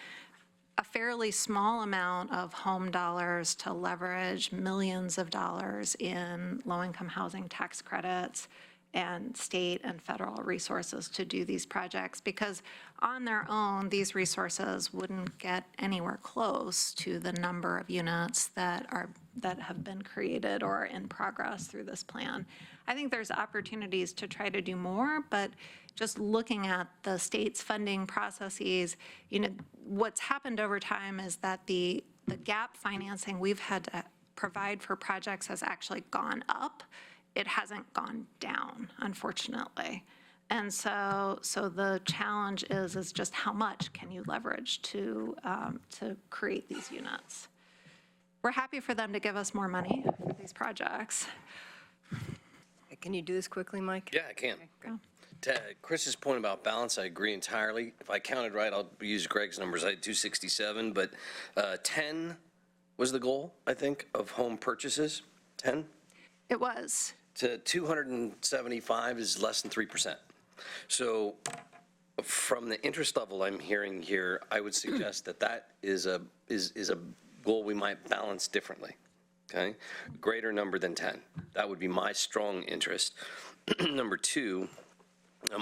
a fairly small amount of home dollars to leverage millions of dollars in low-income housing tax credits and state and federal resources to do these projects, because on their own, these resources wouldn't get anywhere close to the number of units that have been created or in progress through this plan. I think there's opportunities to try to do more, but just looking at the state's funding processes, what's happened over time is that the gap financing we've had to provide for projects has actually gone up. It hasn't gone down, unfortunately. And so the challenge is just how much can you leverage to create these units. We're happy for them to give us more money for these projects. Can you do this quickly, Mike? Yeah, I can. Go. To Chris's point about balance, I agree entirely. If I counted right, I'll use Greg's numbers. I had 267, but 10 was the goal, I think, of home purchases. 10? It was. To 275 is less than 3%. So from the interest level I'm hearing here, I would suggest that is a goal we might balance differently. okay? Greater number than 10. That would be my strong interest. Number two,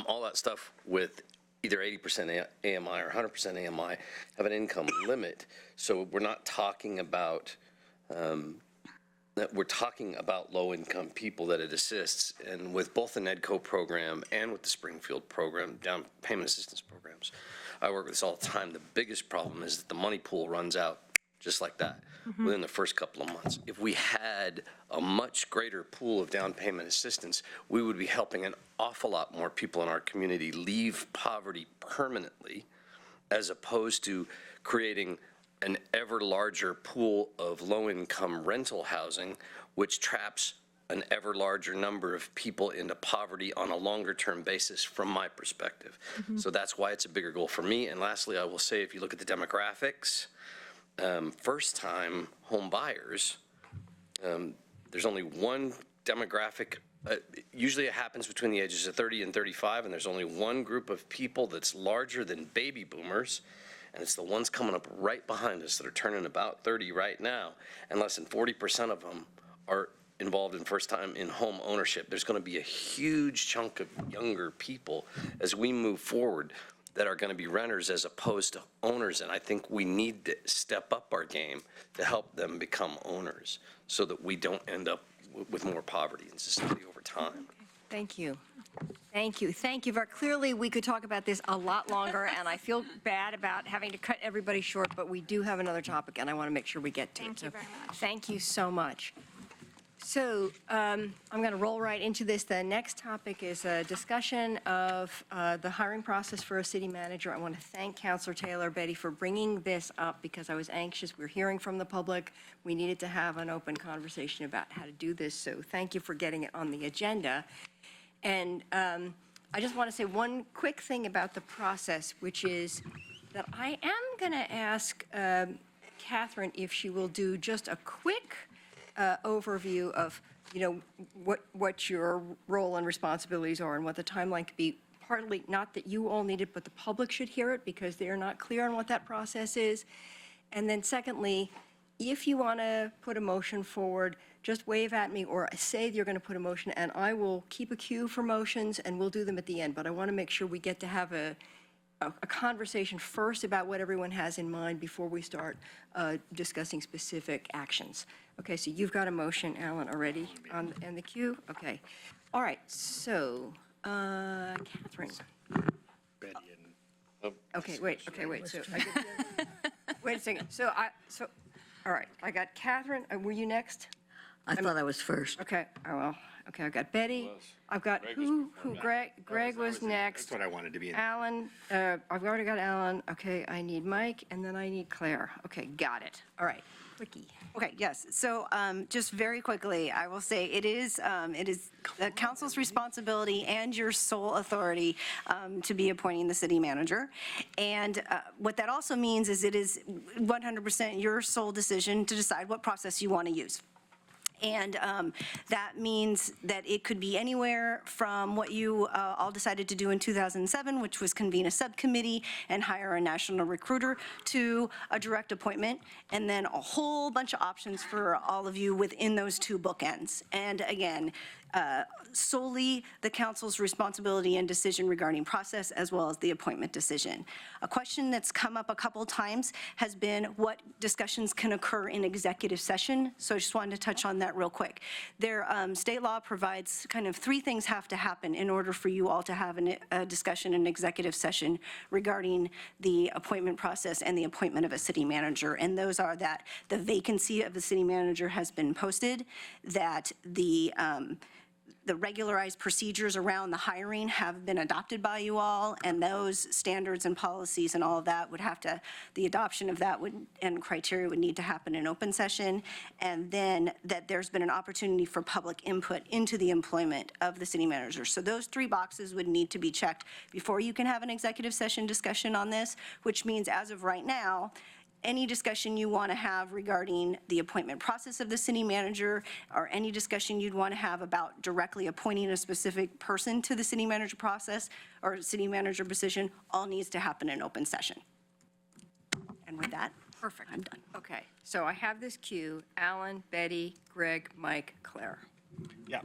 all that stuff with either 80% AMI or 100% AMI have an income limit. So we're not talking about, we're talking about low-income people that it assists. And with both the NEDCO program and with the Springfield program, down payment assistance programs, I work with this all the time. The biggest problem is that the money pool runs out just like that within the first couple of months. If we had a much greater pool of down payment assistance, we would be helping an awful lot more people in our community leave poverty permanently, as opposed to creating an ever larger pool of low-income rental housing, which traps an ever larger number of people into poverty on a longer-term basis from my perspective. So that's why it's a bigger goal for me. And lastly, I will say, if you look at the demographics, first-time home buyers, there's only one demographic. Usually it happens between the ages of 30 and 35, and there's only one group of people that's larger than baby boomers, and it's the ones coming up right behind us that are turning about 30 right now, and less than 40% of them are involved in first-time in home ownership. There's going to be a huge chunk of younger people as we move forward that are going to be renters as opposed to owners, and I think we need to step up our game to help them become owners so that we don't end up with more poverty in society over time. Thank you. Thank you. Thank you. Very clearly, we could talk about this a lot longer, and I feel bad about having to cut everybody short, but we do have another topic, and I want to make sure we get to it. Thank you So very much. Thank you so much. So I'm going to roll right into this. The next topic is a discussion of the hiring process for a city manager. I want to thank Councilor Taylor, Betty, for bringing this up because I was anxious. We're hearing from the public. We needed to have an open conversation about how to do this. So thank you for getting it on the agenda. And I just want to say one quick thing about the process, which is that I am going to ask Catherine if she will do just a quick overview of, what your role and responsibilities are and what the timeline could be. Partly, not that you all need it, but the public should hear it because they're not clear on what that process is. And then secondly, if you want to put a motion forward, just wave at me or say you're going to put a motion, and I will keep a queue for motions and we'll do them at the end. But I want to make sure we get to have a conversation first about what everyone has in mind before we start discussing specific actions. Okay, so you've got a motion, Alan, already in the queue? Okay. All right, so Catherine. Betty and Okay, wait, so wait a second. So all right, I got Catherine. Were you next? I thought I was first. Okay, okay, I've got Betty. I've got Greg was next. that's what I wanted to be in. Alan, I've already got Alan. Okay, I need Mike, and then I need Claire. Okay, got it. All right, quickie. Okay, yes. So just very quickly, I will say it is the council's responsibility and your sole authority to be appointing the city manager. And what that also means is it is 100% your sole decision to decide what process you want to use. And that means that it could be anywhere from what you all decided to do in 2007, which was convene a subcommittee and hire a national recruiter, to a direct appointment, and then a whole bunch of options for all of you within those two bookends. And again, solely the council's responsibility and decision regarding process as well as the appointment decision. A question that's come up a couple of times has been what discussions can occur in executive session. So I just wanted to touch on that real quick. Their state law provides kind of three things have to happen in order for you all to have a discussion in executive session regarding the appointment process and the appointment of a city manager. And those are that the vacancy of the city manager has been posted, that the regularized procedures around the hiring have been adopted by you all, and those standards and policies and all of that would have to, the adoption of that would, and criteria would need to happen in open session, and then that there's been an opportunity for public input into the employment of the city manager. So those three boxes would need to be checked before you can have an executive session discussion on this, which means as of right now, any discussion you want to have regarding the appointment process of the city manager, or any discussion you'd want to have about directly appointing a specific person to the city manager process or city manager position, all needs to happen in open session. And with that, Perfect. I'm done. Okay. Okay, so I have this queue: Alan, Betty, Greg, Mike, Claire. Yeah.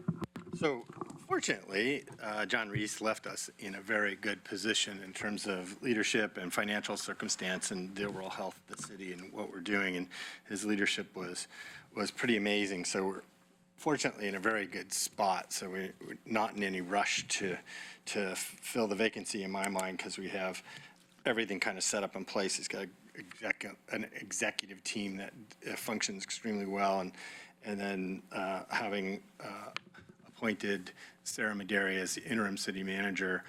So fortunately, John Reese left us in a very good position in terms of leadership and financial circumstance and the overall health of the city and what we're doing. And his leadership was pretty amazing. So we're fortunately in a very good spot. So we're not in any rush to fill the vacancy in my mind, because we have everything kind of set up in place. He's got an executive team that functions extremely well. And then having appointed Sarah Maderi as the interim city manager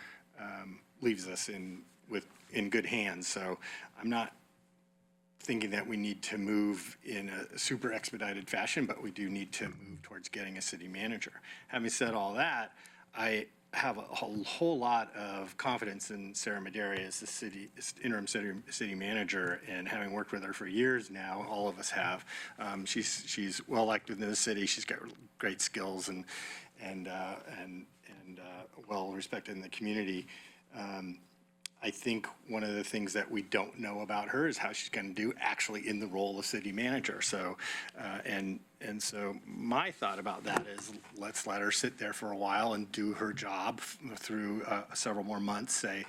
leaves us in good hands. So I'm not thinking that we need to move in a super expedited fashion, but we do need to move towards getting a city manager. Having said all that, I have a whole lot of confidence in Sarah Maderi as the interim city manager, and having worked with her for years now, all of us have. She's well liked within the city. She's got great skills and well respected in the community. I think one of the things that we don't know about her is how she's going to do actually in the role of city manager. So, and so my thought about that is, let's let her sit there for a while and do her job through several more months, say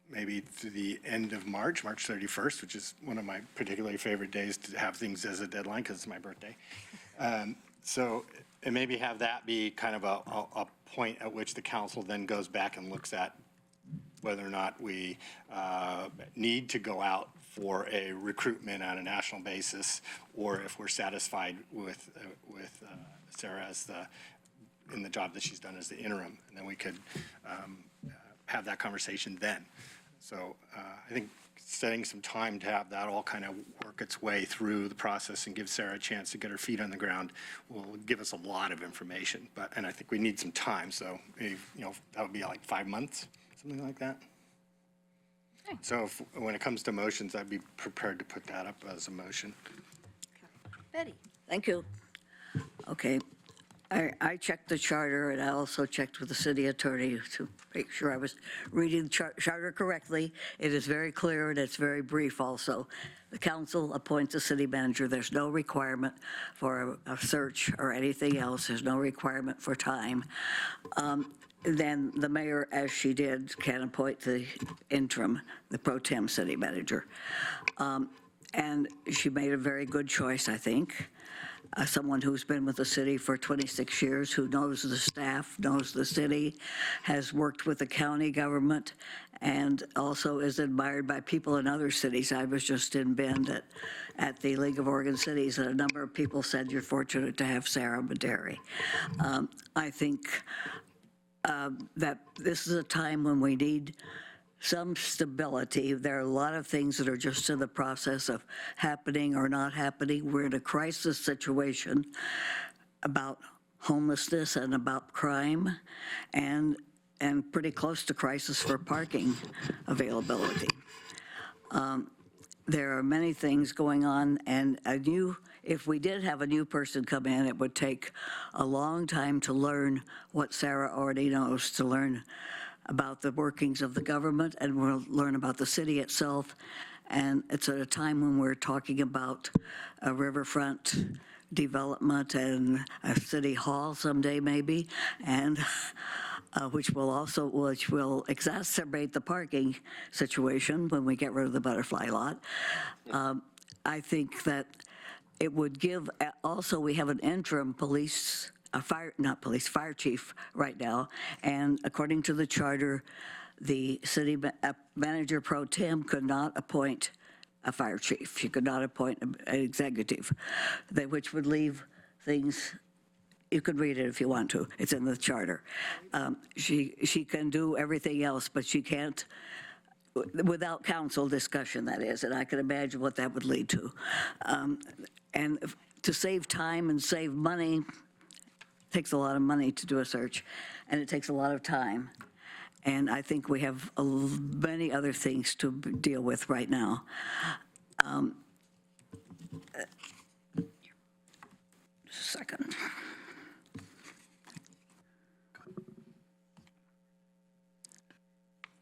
maybe through the end of March 31st, which is one of my particularly favorite days to have things as a deadline because it's my birthday. So, and maybe have that be kind of a point at which the council then goes back and looks at whether or not we need to go out for a recruitment on a national basis, or if we're satisfied with Sarah as in the job that she's done as the interim, and then we could have that conversation then. So I think setting some time to have that all kind of work its way through the process and give Sarah a chance to get her feet on the ground will give us a lot of information. And I think we need some time. So maybe, that would be like 5 months. Something like that. Okay. So when it comes to motions, I'd be prepared to put that up as a motion. Betty? Thank you. Okay. I checked the charter, and I also checked with the city attorney to make sure I was reading the charter correctly. It is very clear, and it's very brief also. The council appoints a city manager. There's no requirement for a search or anything else. There's no requirement for time. Then the mayor, as she did, can appoint the interim, the pro tem city manager. And she made a very good choice, I think. Someone who's been with the city for 26 years, who knows the staff, knows the city, has worked with the county government, and also is admired by people in other cities. I was just in Bend at the League of Oregon Cities, and a number of people said you're fortunate to have Sarah Maderi. I think that this is a time when we need some stability. There are a lot of things that are just in the process of happening or not happening. We're in a crisis situation about homelessness and about crime, and pretty close to crisis for parking availability. There are many things going on, and if we did have a new person come in, it would take a long time to learn what Sarah already knows, to learn about the workings of the government, and we'll learn about the city itself. And it's at a time when we're talking about a riverfront development and a city hall someday maybe, and which will exacerbate the parking situation when we get rid of the butterfly lot. I think that it would give, also we have an interim fire chief right now, and according to the charter, the city manager pro tem could not appoint a fire chief. She could not appoint an executive, which would leave things. You could read it if you want to. It's in the charter. She can do everything else, but she can't, without council discussion, that is, and I can imagine what that would lead to. And to save time and save money, it takes a lot of money to do a search, and it takes a lot of time. And I think we have many other things to deal with right now. Just a second.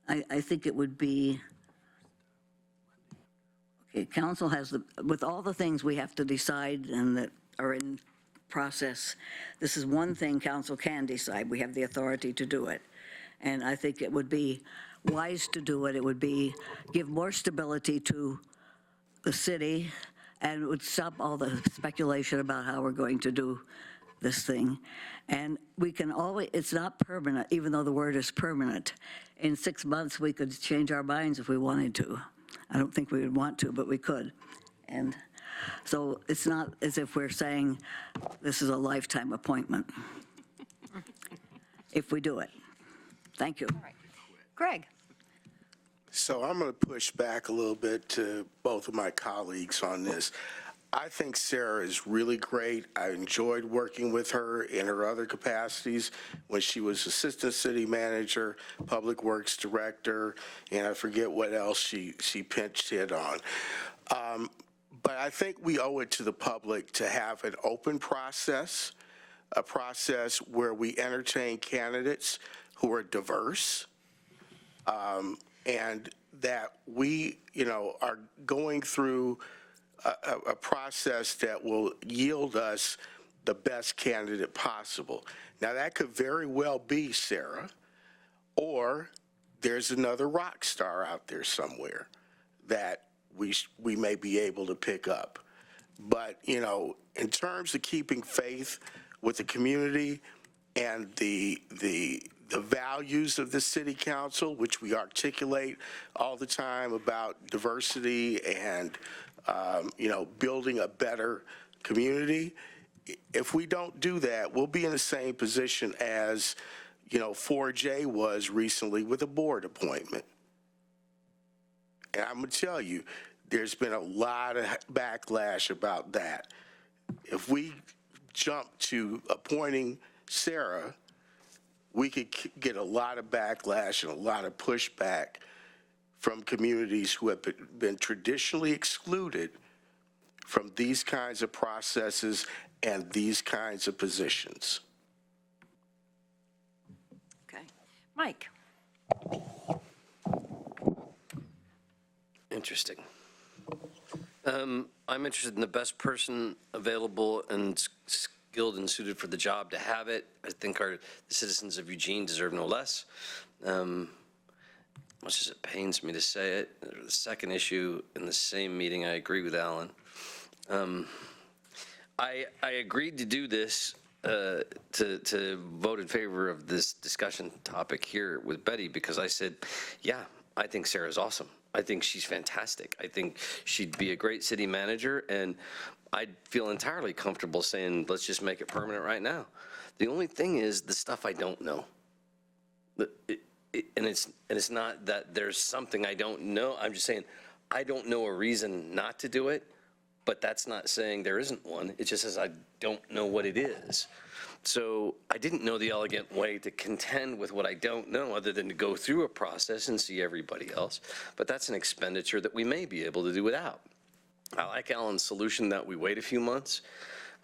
I think it would be, Council has, with all the things we have to decide and that are in process, this is one thing council can decide. We have the authority to do it. And I think it would be wise to do it. It would be, give more stability to the city, and it would stop all the speculation about how we're going to do this thing. And we can always, it's not permanent, even though the word is permanent. In 6 months, we could change our minds if we wanted to. I don't think we would want to, but we could. And so it's not as if we're saying this is a lifetime appointment, if we do it. Thank you. Greg? So I'm going to push back a little bit to both of my colleagues on this. I think Sarah is really great. I enjoyed working with her in her other capacities when she was assistant city manager, public works director, and I forget what else she pinched hit on. But I think we owe it to the public to have an open process, a process where we entertain candidates who are diverse, and that we, are going through a process that will yield us the best candidate possible. Now, that could very well be Sarah, or there's another rock star out there somewhere that we may be able to pick up. But, in terms of keeping faith with the community and the values of the city council, which we articulate all the time about diversity and, building a better community. If we don't do that, we'll be in the same position as, 4J was recently with a board appointment. And I'm going to tell you, there's been a lot of backlash about that. If we jump to appointing Sarah, we could get a lot of backlash and a lot of pushback from communities who have been traditionally excluded from these kinds of processes and these kinds of positions. Okay. Mike? Interesting. I'm interested in the best person available and skilled and suited for the job to have it. I think the citizens of Eugene deserve no less. Much as it pains me to say it, the second issue in the same meeting, I agree with Alan. I agreed to do this, to vote in favor of this discussion topic here with Betty, because I said, yeah, I think Sarah's awesome. I think she's fantastic. I think she'd be a great city manager, and I'd feel entirely comfortable saying, let's just make it permanent right now. The only thing is the stuff I don't know. And it's not that there's something I don't know. I'm just saying I don't know a reason not to do it, but that's not saying there isn't one. It just says I don't know what it is. So I didn't know the elegant way to contend with what I don't know other than to go through a process and see everybody else. But that's an expenditure that we may be able to do without. I like Alan's solution that we wait a few months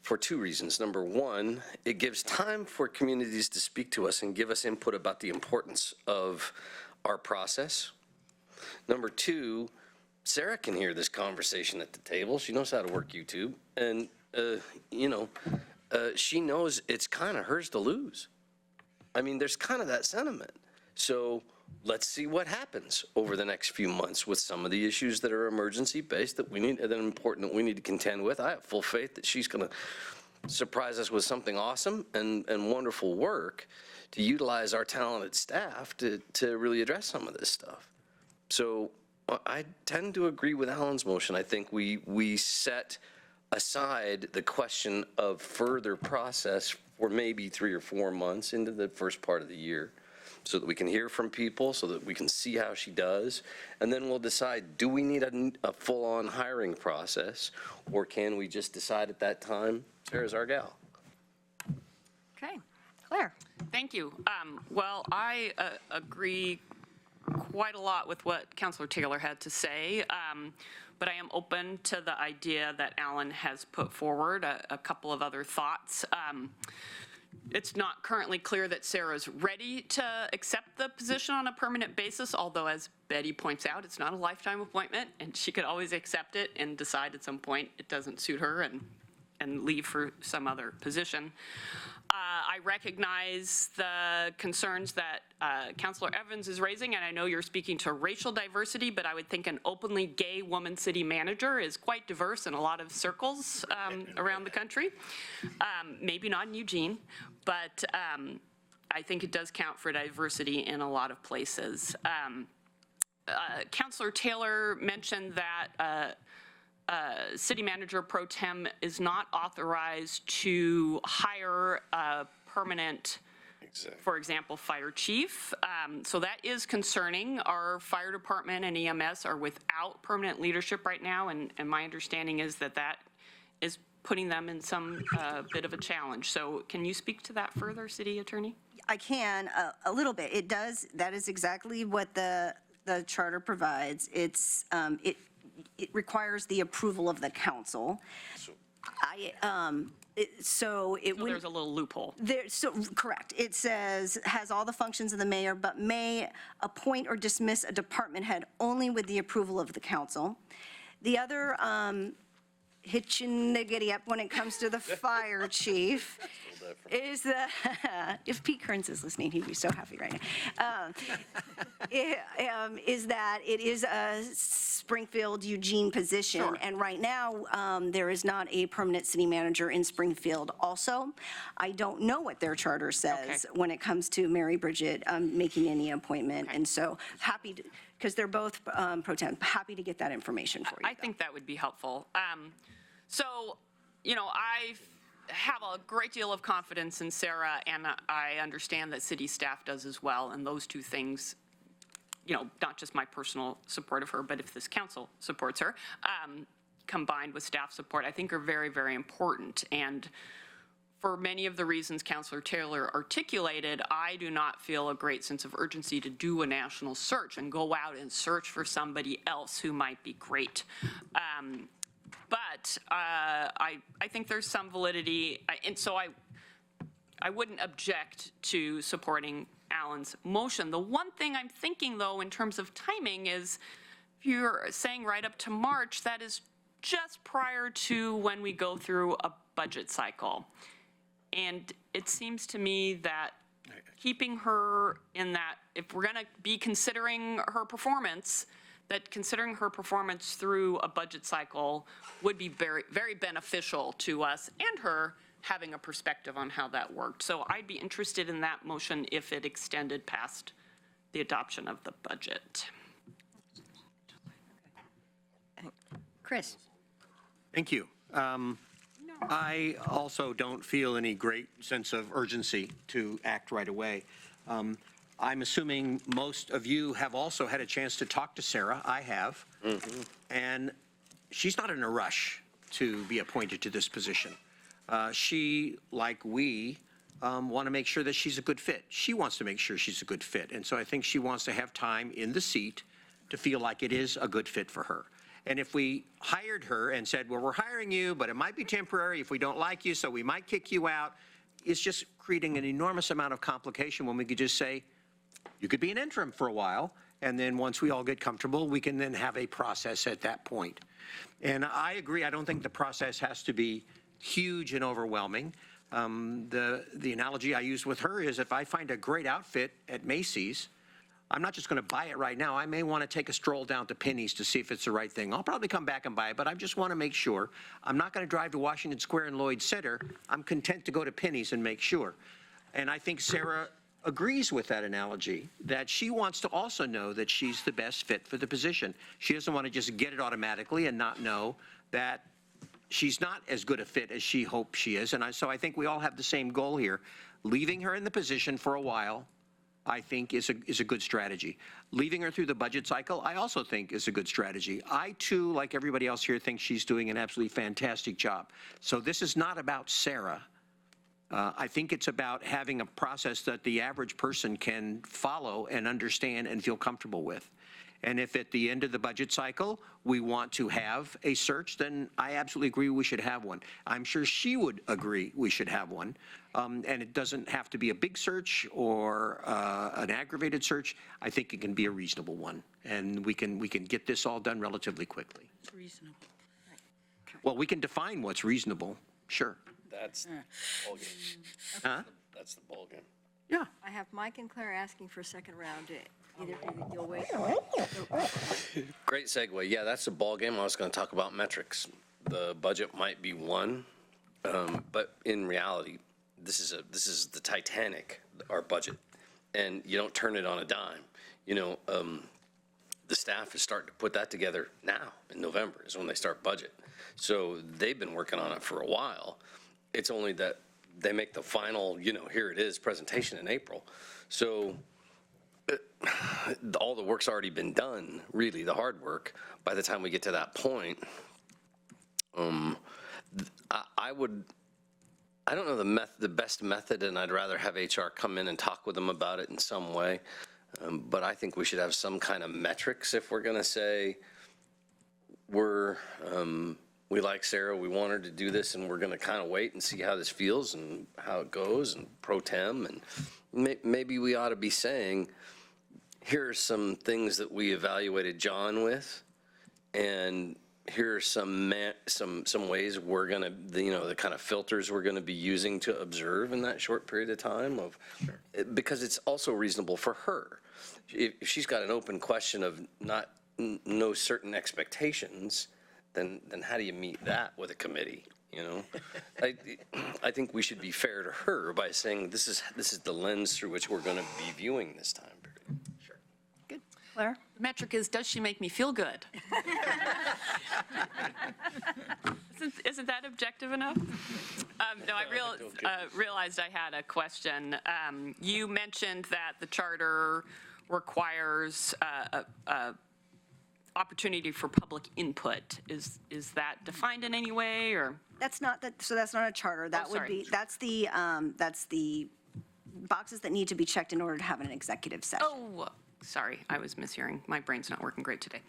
for two reasons. Number one, it gives time for communities to speak to us and give us input about the importance of our process. Number two, Sarah can hear this conversation at the table. She knows how to work YouTube. And, she knows it's kind of hers to lose. I mean, there's kind of that sentiment. So let's see what happens over the next few months with some of the issues that are emergency-based that are important that we need to contend with. I have full faith that she's going to surprise us with something awesome and wonderful work to utilize our talented staff to really address some of this stuff. So I tend to agree with Alan's motion. I think we set aside the question of further process for maybe 3 or 4 months into the first part of the year so that we can hear from people, so that we can see how she does, and then we'll decide, do we need a full-on hiring process, or can we just decide at that time, Sarah's our gal? Okay. Claire? Thank you. Well, I agree quite a lot with what Councilor Taylor had to say, but I am open to the idea that Alan has put forward, a couple of other thoughts. it's not currently clear that Sarah's ready to accept the position on a permanent basis, although as Betty points out, it's not a lifetime appointment, and she could always accept it and decide at some point it doesn't suit her and leave for some other position. I recognize the concerns that Councilor Evans is raising, and I know you're speaking to racial diversity, but I would think an openly gay woman city manager is quite diverse in a lot of circles around the country. Maybe not in Eugene, but I think it does count for diversity in a lot of places. Councilor Taylor mentioned that City Manager Pro Tem is not authorized to hire a permanent, for example, fire chief. So that is concerning. Our fire department and EMS are without permanent leadership right now, and my understanding is that that is putting them in some bit of a challenge. So can you speak to that further, City Attorney? I can, a little bit. It does, that is exactly what the charter provides. It requires the approval of the council. So There's a little loophole. Correct. It says, has all the functions of the mayor, but may appoint or dismiss a department head only with the approval of the council. The other hitching the giddy up when it comes to the fire chief is the, if Pete Kearns is listening, he'd be so happy right now, is that it is a Springfield, Eugene position. Sure. And right now, there is not a permanent city manager in Springfield also. I don't know what their charter says when it comes to Mary Bridget making any appointment. And so happy to, because they're both pro tem, happy to get that information for you. I think that would be helpful. So, you know, I have a great deal of confidence in Sarah, and I understand that city staff does as well. And those two things, you know, not just my personal support of her, but if this council supports her, combined with staff support, I think are very, very important. And for many of the reasons Councilor Taylor articulated, I do not feel a great sense of urgency to do a national search and go out and search for somebody else who might be great. But I think there's some validity, and so I wouldn't object to supporting Alan's motion. The one thing I'm thinking, though, in terms of timing is, if you're saying right up to March, that is just prior to when we go through a budget cycle. And it seems to me that keeping her in that, if we're going to be considering her performance, that considering her performance through a budget cycle would be very, very beneficial to us and her having a perspective on how that worked. So I'd be interested in that motion if it extended past the adoption of the budget. Chris. Thank you. I also don't feel any great sense of urgency to act right away. I'm assuming most of you have also had a chance to talk to Sarah. I have. And she's not in a rush to be appointed to this position. She, like we, want to make sure that she's a good fit. She wants to make sure she's a good fit. And so I think she wants to have time in the seat to feel like it is a good fit for her. And if we hired her and said, well, we're hiring you, but it might be temporary if we don't like you, so we might kick you out, it's just creating an enormous amount of complication when we could just say, you could be an interim for a while, and then once we all get comfortable, we can then have a process at that point. And I agree, I don't think the process has to be huge and overwhelming. The analogy I used with her is if I find a great outfit at Macy's, I'm not just going to buy it right now. I may want to take a stroll down to Penny's to see if it's the right thing. I'll probably come back and buy it, but I just want to make sure. I'm not going to drive to Washington Square and Lloyd Center. I'm content to go to Penny's and make sure. And I think Sarah agrees with that analogy, that she wants to also know that she's the best fit for the position. She doesn't want to just get it automatically and not know that she's not as good a fit as she hopes she is. And so I think we all have the same goal here. Leaving her in the position for a while, I think is a good strategy. Leaving her through the budget cycle, I also think is a good strategy. I too, like everybody else here, think she's doing an absolutely fantastic job. So this is not about Sarah. I think it's about having a process that the average person can follow and understand and feel comfortable with. And if at the end of the budget cycle, we want to have a search, then I absolutely agree we should have one. I'm sure she would agree we should have one. And it doesn't have to be a big search or an aggravated search. I think it can be a reasonable one. And we can get this all done relatively quickly. It's reasonable. Well, we can define what's reasonable, sure. That's the ballgame. Huh? That's the ballgame. Yeah. I have Mike and Claire asking for a second round. Either you'll wait. Great segue. Yeah, that's the ballgame. I was going to talk about metrics. The budget might be one, but in reality, this is the Titanic, our budget, and you don't turn it on a dime. You know, the staff is starting to put that together now. In November is when they start budget. So they've been working on it for a while. It's only that they make the final, you know, here it is presentation in April. So all the work's already been done, really, the hard work. By the time we get to that point, I don't know the best method, and I'd rather have HR come in and talk with them about it in some way. But I think we should have some kind of metrics if we're going to say we like Sarah, we want her to do this, and we're going to kind of wait and see how this feels and how it goes, and pro tem, and maybe we ought to be saying, here are some things that we evaluated John with, and here are some ways we're going to, you know, the kind of filters we're going to be using to observe in that short period of time because it's also reasonable for her. If she's got an open question of no certain expectations, then how do you meet that with a committee? You know, I think we should be fair to her by saying this is the lens through which we're going to be viewing this time period. Sure. Good. Claire? The metric is, does she make me feel good? Isn't that objective enough? No, I realized I had a question. You mentioned that the charter requires a opportunity for public input. Is that defined in any way, or? That's not a charter. That would sorry. be, that's the boxes that need to be checked in order to have an executive session. Oh, sorry, I was mishearing. My brain's not working great today.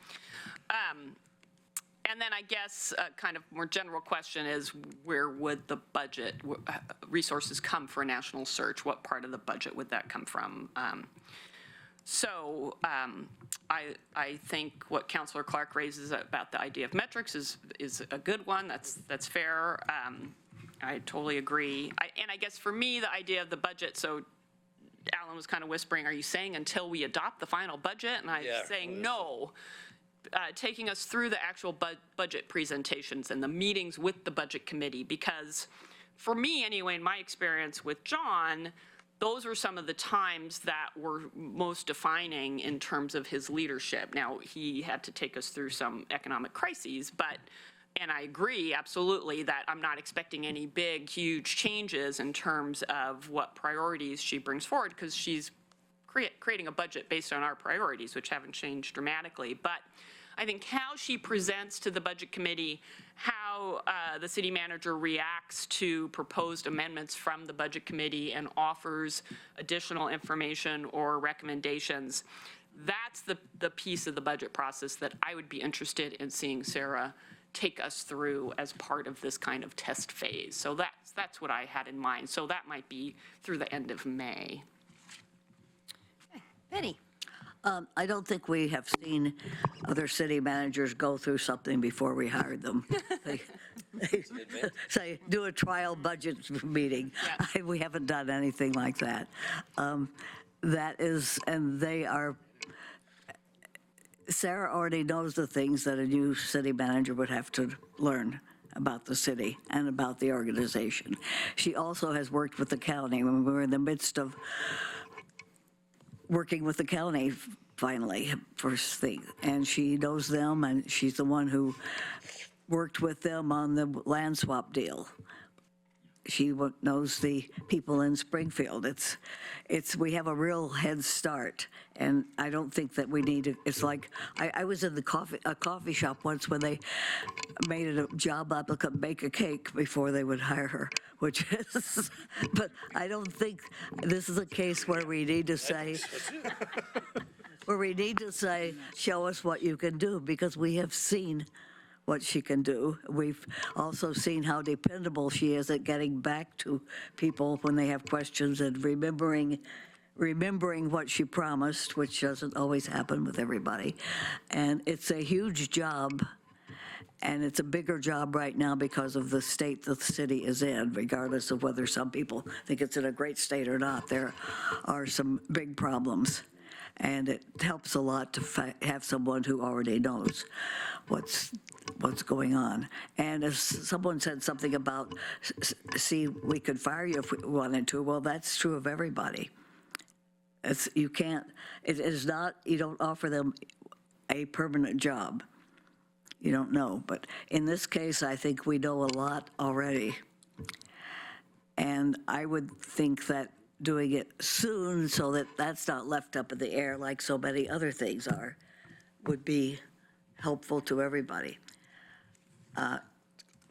And then I guess a kind of more general question is, where would the budget resources come for a national search? What part of the budget would that come from? So I think what Councilor Clark raises about the idea of metrics is a good one. That's fair. I totally agree. And I guess for me, the idea of the budget, so Alan was kind of whispering, are you saying until we adopt the final budget? And I'm saying no. Taking us through the actual budget presentations and the meetings with the budget committee, because for me anyway, in my experience with John, those were some of the times that were most defining in terms of his leadership. Now, he had to take us through some economic crises, and I agree absolutely that I'm not expecting any big, huge changes in terms of what priorities she brings forward, because she's creating a budget based on our priorities, which haven't changed dramatically. But I think how she presents to the budget committee, how the city manager reacts to proposed amendments from the budget committee and offers additional information or recommendations, that's the piece of the budget process that I would be interested in seeing Sarah take us through as part of this kind of test phase. So that's what I had in mind. So that might be through the end of May. Betty? I don't think we have seen other city managers go through something before we hired them. They say, do a trial budget meeting. Yeah. We haven't done anything like that. Sarah already knows the things that a new city manager would have to learn about the city and about the organization. She also has worked with the county when we were in the midst of working with the county finally, first thing. And she knows them, and she's the one who worked with them on the land swap deal. She knows the people in Springfield. We have a real head start, and I don't think that we need to, it's like, I was in a coffee shop once when they made it a job applicant bake a cake before they would hire her, which is, but I don't think this is a case where we need to say, where we need to say, show us what you can do, because we have seen what she can do. We've also seen how dependable she is at getting back to people when they have questions and remembering what she promised, which doesn't always happen with everybody. And it's a huge job, and it's a bigger job right now because of the state the city is in, regardless of whether some people think it's in a great state or not. There are some big problems. And it helps a lot to have someone who already knows what's going on. And as someone said something about, see, we could fire you if we wanted to. Well, that's true of everybody. You can't, it is not, you don't offer them a permanent job. You don't know. But in this case, I think we know a lot already. And I would think that doing it soon so that that's not left up in the air like so many other things are would be helpful to everybody.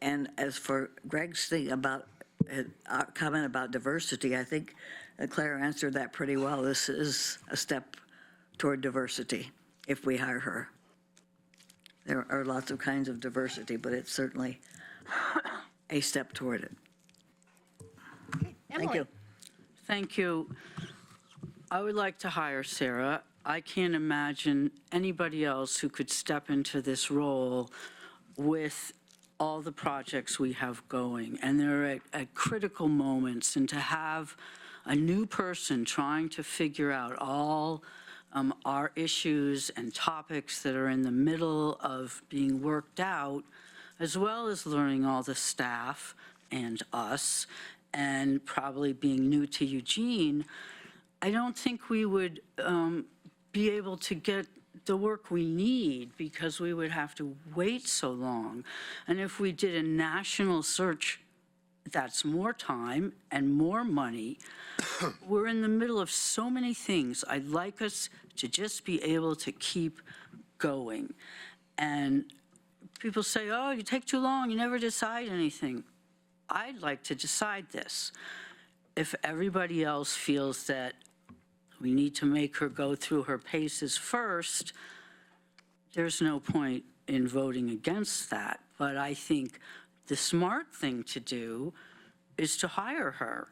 And as for Greg's thing about, comment about diversity, I think Claire answered that pretty well. This is a step toward diversity if we hire her. There are lots of kinds of diversity, but it's certainly a step toward it. Thank you. Thank you. I would like to hire Sarah. I can't imagine anybody else who could step into this role with all the projects we have going. And they're at critical moments. And to have a new person trying to figure out all our issues and topics that are in the middle of being worked out, as well as learning all the staff and us, and probably being new to Eugene, I don't think we would be able to get the work we need because we would have to wait so long. And if we did a national search, that's more time and more money. We're in the middle of so many things. I'd like us to just be able to keep going. And people say, oh, you take too long, you never decide anything. I'd like to decide this. If everybody else feels that we need to make her go through her paces first, there's no point in voting against that. But I think the smart thing to do is to hire her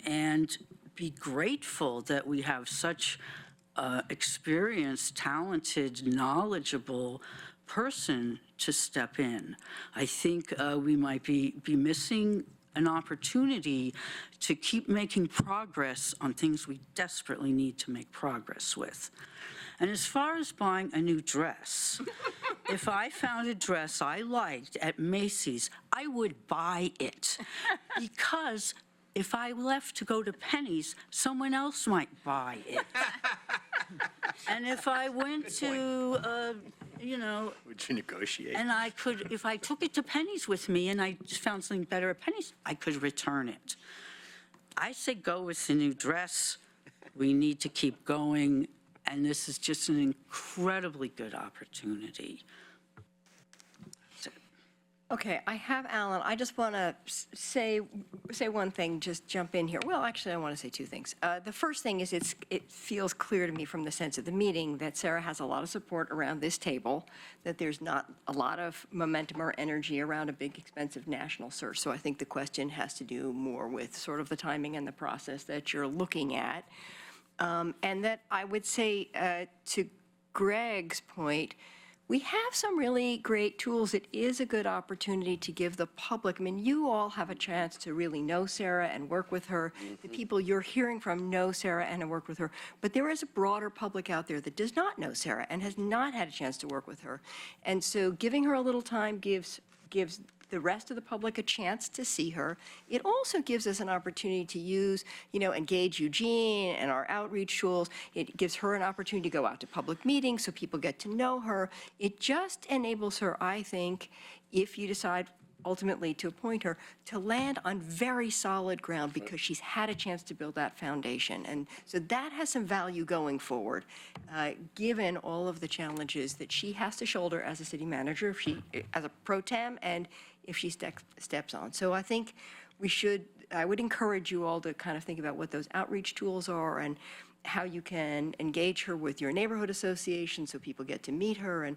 and be grateful that we have such experienced, talented, knowledgeable person to step in. I think we might be missing an opportunity to keep making progress on things we desperately need to make progress with. And as far as buying a new dress, if I found a dress I liked at Macy's, I would buy it. Because if I left to go to Penny's, someone else might buy it. And if I went to, Would you negotiate? and I could, if I took it to Penny's with me and I just found something better at Penny's, I could return it. I say go with the new dress. We need to keep going. And this is just an incredibly good opportunity. Okay, I have Alan. I just want to say one thing, just jump in here. Well, actually, I want to say two things. The first thing is it feels clear to me from the sense of the meeting that Sarah has a lot of support around this table, that there's not a lot of momentum or energy around a big, expensive national search. So I think the question has to do more with sort of the timing and the process that you're looking at. And that I would say, to Greg's point, we have some really great tools. It is a good opportunity to give the public, I mean, you all have a chance to really know Sarah and work with her. The people you're hearing from know Sarah and have worked with her. But there is a broader public out there that does not know Sarah and has not had a chance to work with her. And so giving her a little time gives the rest of the public a chance to see her. It also gives us an opportunity to use, engage Eugene and our outreach tools. It gives her an opportunity to go out to public meetings so people get to know her. It just enables her, I think, if you decide ultimately to appoint her, to land on very solid ground because she's had a chance to build that foundation. And so that has some value going forward, given all of the challenges that she has to shoulder as a city manager, as a pro tem, and if she steps on. So I think I would encourage you all to kind of think about what those outreach tools are and how you can engage her with your neighborhood association so people get to meet her and,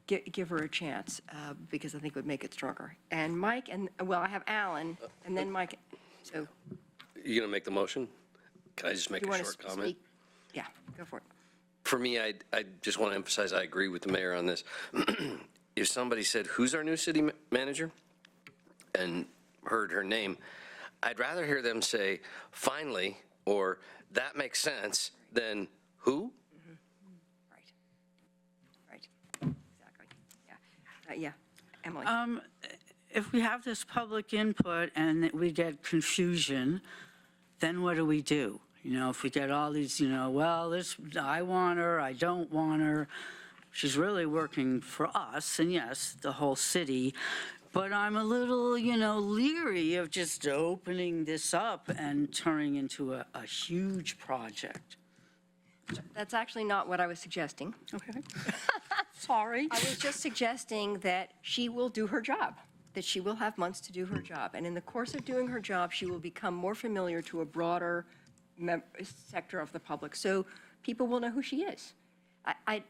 give her a chance, because I think it would make it stronger. And Mike, I have Alan, and then Mike, so. You gonna make the motion? Can I just make You a want short to comment? speak? Yeah, go for it. For me, I just want to emphasize, I agree with the mayor on this. If somebody said, who's our new city manager? And heard her name, I'd rather hear them say, finally, or that makes sense, than who? Right, exactly, yeah. Yeah, Emily. If we have this public input and we get confusion, then what do we do? If we get all these, I want her, I don't want her. She's really working for us, and yes, the whole city. But I'm a little, leery of just opening this up and turning into a huge project. That's actually not what I was suggesting. Okay. Sorry. I was just suggesting that she will do her job, that she will have months to do her job. And in the course of doing her job, she will become more familiar to a broader sector of the public, so people will know who she is. I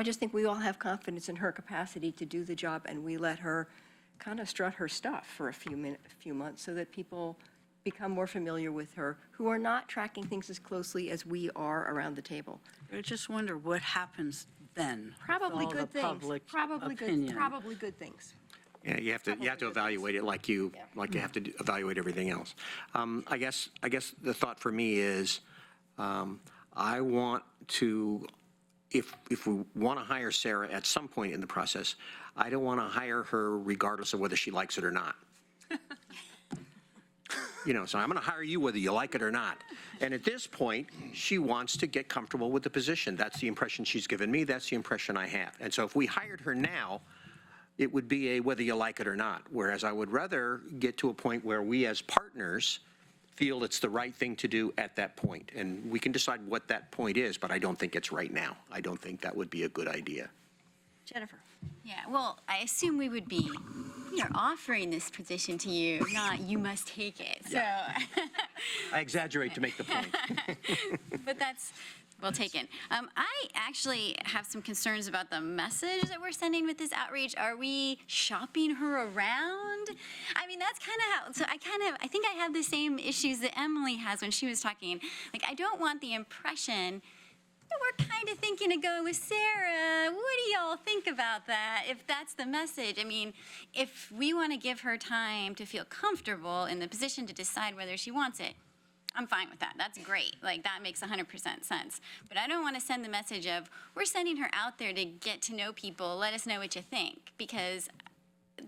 just think we all have confidence in her capacity to do the job, and we let her kind of strut her stuff for a few months so that people become more familiar with her, who are not tracking things as closely as we are around the table. I just wonder what happens then. with Probably all the good things. public Probably opinion. good things. Yeah, you have to evaluate it like you have to evaluate everything else. I guess the thought for me is, I want to, if we want to hire Sarah at some point in the process, I don't want to hire her regardless of whether she likes it or not. So I'm going to hire you whether you like it or not. And at this point, she wants to get comfortable with the position. That's the impression she's given me. That's the impression I have. And so if we hired her now, it would be a whether you like it or not. Whereas I would rather get to a point where we as partners feel it's the right thing to do at that point. And we can decide what that point is, but I don't think it's right now. I don't think that would be a good idea. Jennifer. Yeah, well, I assume we are offering this position to you, not you must take it. So, I exaggerate to make the point. but that's well taken. I actually have some concerns about the message that we're sending with this outreach. Are we shopping her around? I mean, that's kind of how, so I think I have the same issues that Emily has when she was talking. Like, I don't want the impression that we're kind of thinking of going with Sarah. What do y'all think about that, if that's the message? I mean, if we want to give her time to feel comfortable in the position to decide whether she wants it, I'm fine with that. That's great. Like, that makes 100% sense. But I don't want to send the message of, we're sending her out there to get to know people, let us know what you think, because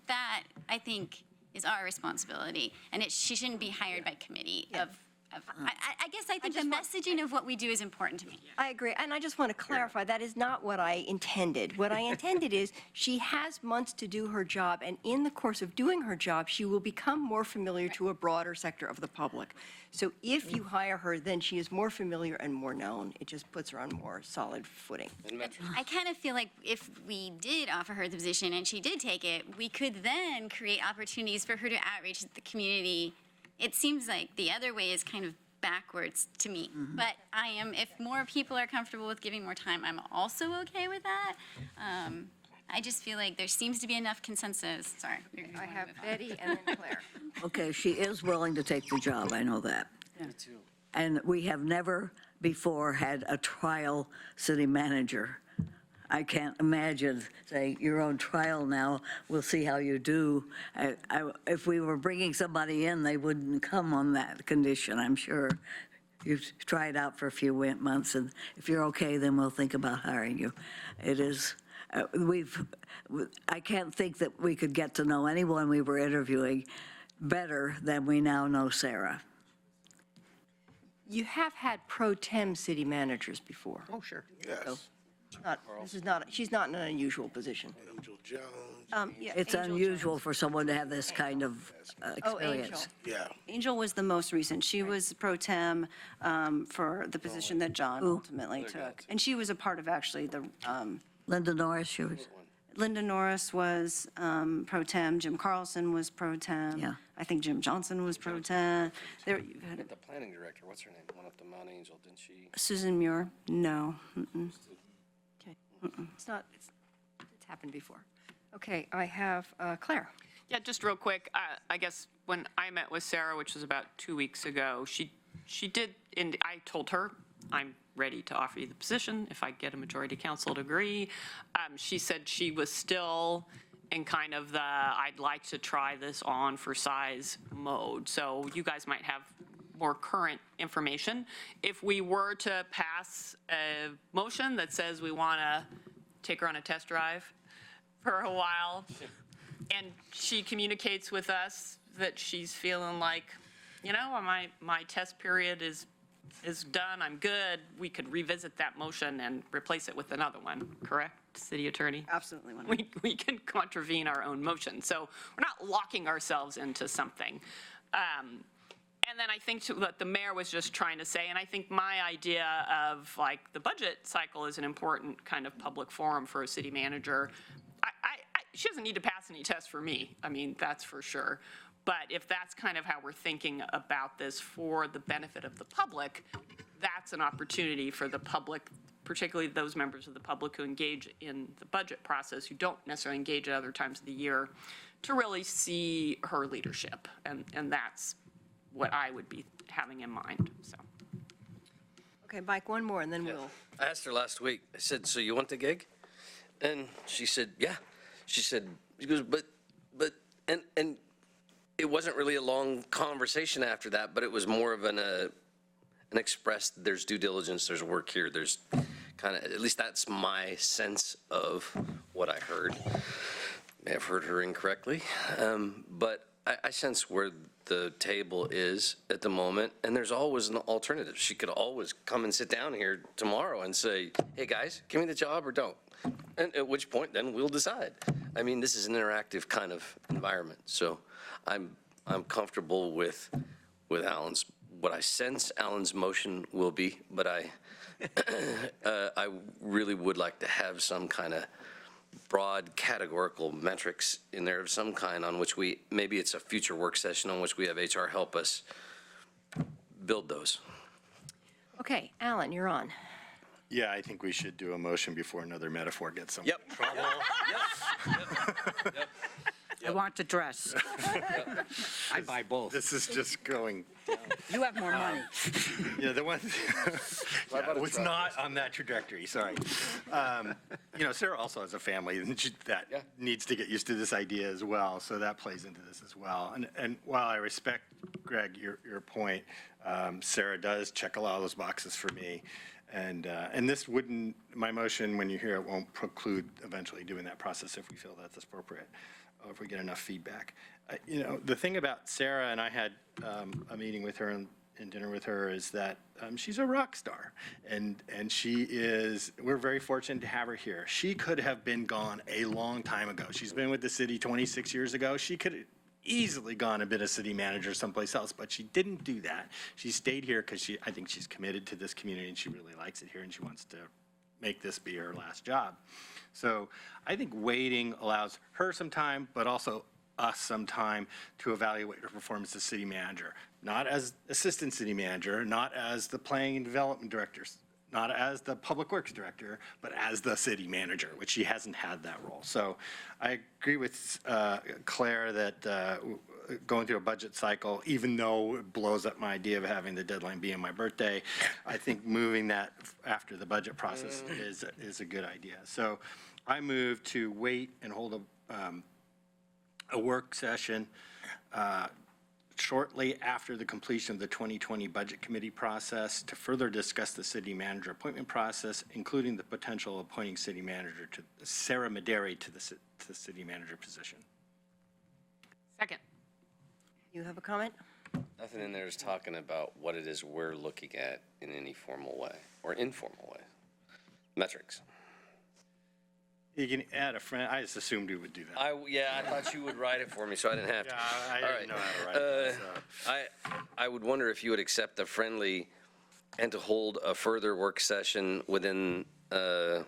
that, I think, is our responsibility. And she shouldn't be hired by committee I guess I think the messaging of what we do is important to me. I agree, and I just want to clarify, that is not what I intended. What I intended is, she has months to do her job, and in the course of doing her job, she will become more familiar to a broader sector of the public. So if you hire her, then she is more familiar and more known. It just puts her on more solid footing. I kind of feel like if we did offer her the position and she did take it, we could then create opportunities for her to outreach the community. It seems like the other way is kind of backwards to me. But if more people are comfortable with giving more time, I'm also okay with that. I just feel like there seems to be enough consensus. Sorry. I have Betty and then Claire. Okay, she is willing to take the job, I know that. Me too. And we have never before had a trial city manager. I can't imagine saying, you're on trial now, we'll see how you do. If we were bringing somebody in, they wouldn't come on that condition, I'm sure. You've tried out for a few months, and if you're okay, then we'll think about hiring you. It is, I can't think that we could get to know anyone we were interviewing better than we now know Sarah. You have had pro tem city managers before. Oh, sure. Yes. She's not in an unusual position. Angel Jones. Yeah, It's Angel unusual Jones. for someone to have this kind of Oh, Angel. experience. Yeah. Angel was the most recent. She was pro tem for the position that John ultimately took. And she was a part of actually the, Linda Norris, she was. Linda Norris was pro tem, Jim Carlson was pro tem. Yeah. I think Jim Johnson was pro tem. There, The planning director, what's her name? Went up to Mount Angel, didn't she? Susan Muir, no. Okay. It's not, it's happened before. Okay, I have Claire. Yeah, just real quick, I guess when I met with Sarah, which was about 2 weeks ago, she did, and I told her, I'm ready to offer you the position if I get a majority council to agree. She said she was still in kind of the, I'd like to try this on for size mode. So you guys might have more current information. If we were to pass a motion that says we want to take her on a test drive for a while, and she communicates with us that she's feeling like, you know, my test period is done, I'm good, we could revisit that motion and replace it with another one, correct, City Attorney? Absolutely. We can contravene our own motion, so we're not locking ourselves into something. And then I think what the mayor was just trying to say, and I think my idea of like the budget cycle is an important kind of public forum for a city manager. She doesn't need to pass any tests for me, I mean, that's for sure. But if that's kind of how we're thinking about this for the benefit of the public, that's an opportunity for the public, particularly those members of the public who engage in the budget process, who don't necessarily engage at other times of the year, to really see her leadership. And that's what I would be having in mind, so. Okay, Mike, one more, and then we'll. I asked her last week, I said, so you want the gig? And she said, yeah. She goes, but, and it wasn't really a long conversation after that, but it was more of an express, there's due diligence, there's work here, there's kind of, at least that's my sense of what I heard. May have heard her incorrectly, but I sense where the table is at the moment, and there's always an alternative. She could always come and sit down here tomorrow and say, hey guys, give me the job or don't. And at which point then we'll decide. I mean, this is an interactive kind of environment, so I'm comfortable with Alan's, what I sense Alan's motion will be, but I really would like to have some kind of broad categorical metrics in there of some kind on which maybe it's a future work session on which we have HR help us build those. Okay, Alan, you're on. Yeah, I think we should do a motion before another metaphor gets someone Yep. in trouble. I want the dress. I buy both. This is just going, You have more money. the one, it was not on that trajectory, sorry. Sarah also has a family that needs to get used to this idea as well, so that plays into this as well. And while I respect, Greg, your point, Sarah does check a lot of those boxes for me. And this wouldn't, my motion, when you hear it, won't preclude eventually doing that process if we feel that's appropriate, or if we get enough feedback. The thing about Sarah, and I had a meeting with her and dinner with her, is that she's a rock star. And she is, we're very fortunate to have her here. She could have been gone a long time ago. She's been with the city 26 years ago. She could easily gone and been a city manager someplace else, but she didn't do that. She stayed here because I think she's committed to this community and she really likes it here and she wants to make this be her last job. So I think waiting allows her some time, but also us some time to evaluate her performance as city manager, not as assistant city manager, not as the planning and development director, not as the public works director, but as the city manager, which she hasn't had that role. So I agree with Claire that going through a budget cycle, even though it blows up my idea of having the deadline be on my birthday, I think moving that after the budget process is a good idea. So I move to wait and hold a work session shortly after the completion of the 2020 Budget Committee process to further discuss the city manager appointment process, including the potential appointing city manager to Sarah Maderi to the city manager position. Second. You have a comment? Nothing in there is talking about what it is we're looking at in any formal way or informal way. Metrics. You can add a friend. I just assumed you would do that. I thought you would write it for me, so I didn't have to. Yeah, I All didn't know how to write it. So. I would wonder if you would accept a friendly and to hold a further work session within, I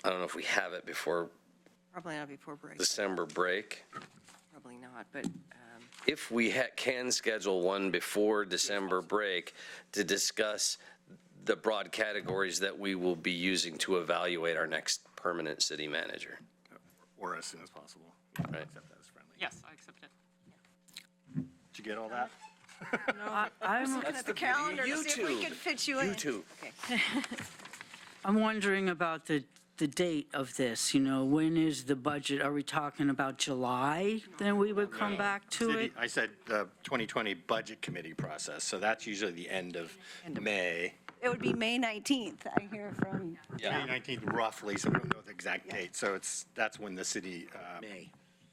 I don't know if we have it before Probably not before break. December break. Probably not, but If we can schedule one before December break to discuss the broad categories that we will be using to evaluate our next permanent city manager. Or as soon as possible. Right. Accept that as friendly. Yes, I accept it. Did you get all that? I'm looking at the calendar to see if we could fit you in. YouTube. I'm wondering about the date of this, when is the budget? Are we talking about July? Then we would come back to it? I said the 2020 Budget Committee process, so that's usually the end of May. It would be May 19th, I hear from, May 19th roughly, so we don't know the exact date. So that's when the city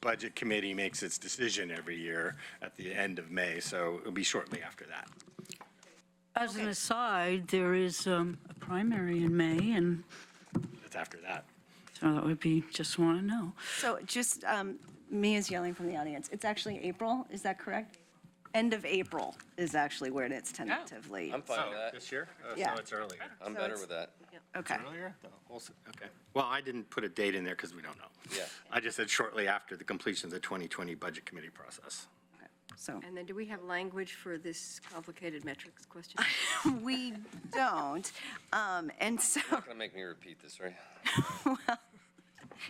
Budget Committee makes its decision every year at the end of May, so it'll be shortly after that. As an aside, there is a primary in May, and It's after that. so that would be, just want to know. so just, Mia's yelling from the audience. It's actually April, is that correct? End of April is actually where it's tentatively. I'm fine with that. This year? Yeah. So it's earlier. I'm So better it's- with that. Okay. Earlier? Okay. Well, I didn't put a date in there because we don't know. Yeah. I just said shortly after the completion of the 2020 Budget Committee process. So And then do we have language for this complicated metrics question? we don't. And so You're not going to make me repeat this, right?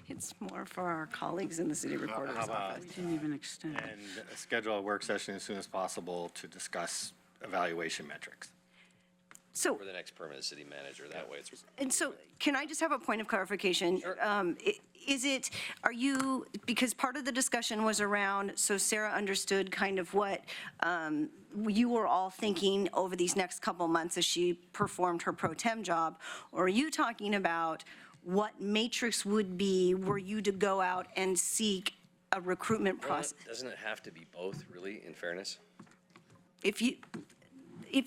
it's more for our colleagues in the city recorder's How about- office. Didn't even extend. And schedule a work session as soon as possible to discuss evaluation metrics. So, For the next permanent city manager, that way it's. and so, can I just have a point of clarification? Is it, because part of the discussion was around, so Sarah understood kind of what you were all thinking over these next couple months as she performed her pro tem job, or are you talking about what matrix would be were you to go out and seek a recruitment process? Doesn't it have to be both, really, in fairness? If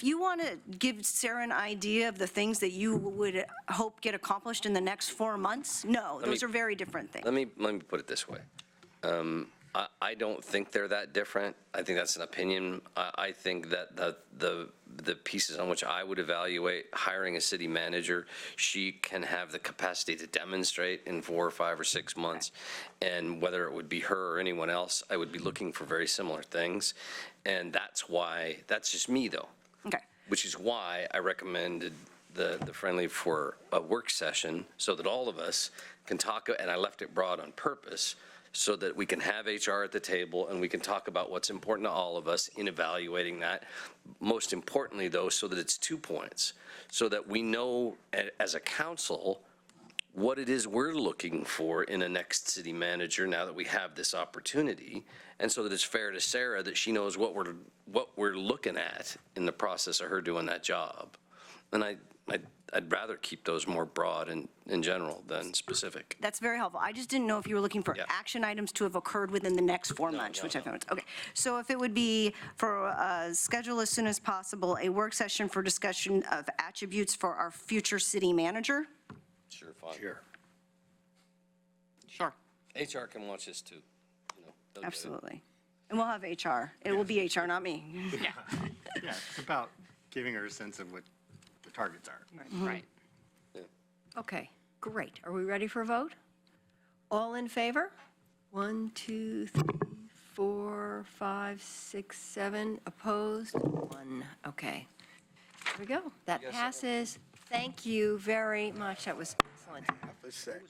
you want to give Sarah an idea of the things that you would hope get accomplished in the next 4 months, no, those are very different things. Let me put it this way. I don't think they're that different. I think that's an opinion. I think that the pieces on which I would evaluate hiring a city manager, she can have the capacity to demonstrate in 4 or 5 or 6 months. And whether it would be her or anyone else, I would be looking for very similar things. And that's just me though. Okay. Which is why I recommended the friendly for a work session so that all of us can talk, and I left it broad on purpose, so that we can have HR at the table and we can talk about what's important to all of us in evaluating that. Most importantly, though, so that it's 2 points, so that we know as a council what it is we're looking for in a next city manager now that we have this opportunity, and so that it's fair to Sarah that she knows what we're looking at in the process of her doing that job. And I'd rather keep those more broad and in general than specific. That's very helpful. I just didn't know if you were looking for Yeah. action items to have occurred within the next 4 months, which I found. Okay. So if it would be for schedule as soon as possible, a work session for discussion of attributes for our future city manager? Sure, fine. Sure. HR can watch this too. They'll get it. Absolutely. And we'll have HR. It will be HR, not me. Yeah, Yeah, it's about giving her a sense of what the targets are. right. Okay, great. Are we ready for a vote? All in favor? 1, 2, 3, 4, 5, 6, 7. Opposed? 1. Okay. Here we go. That passes. Thank you very much. That was excellent. Half a second.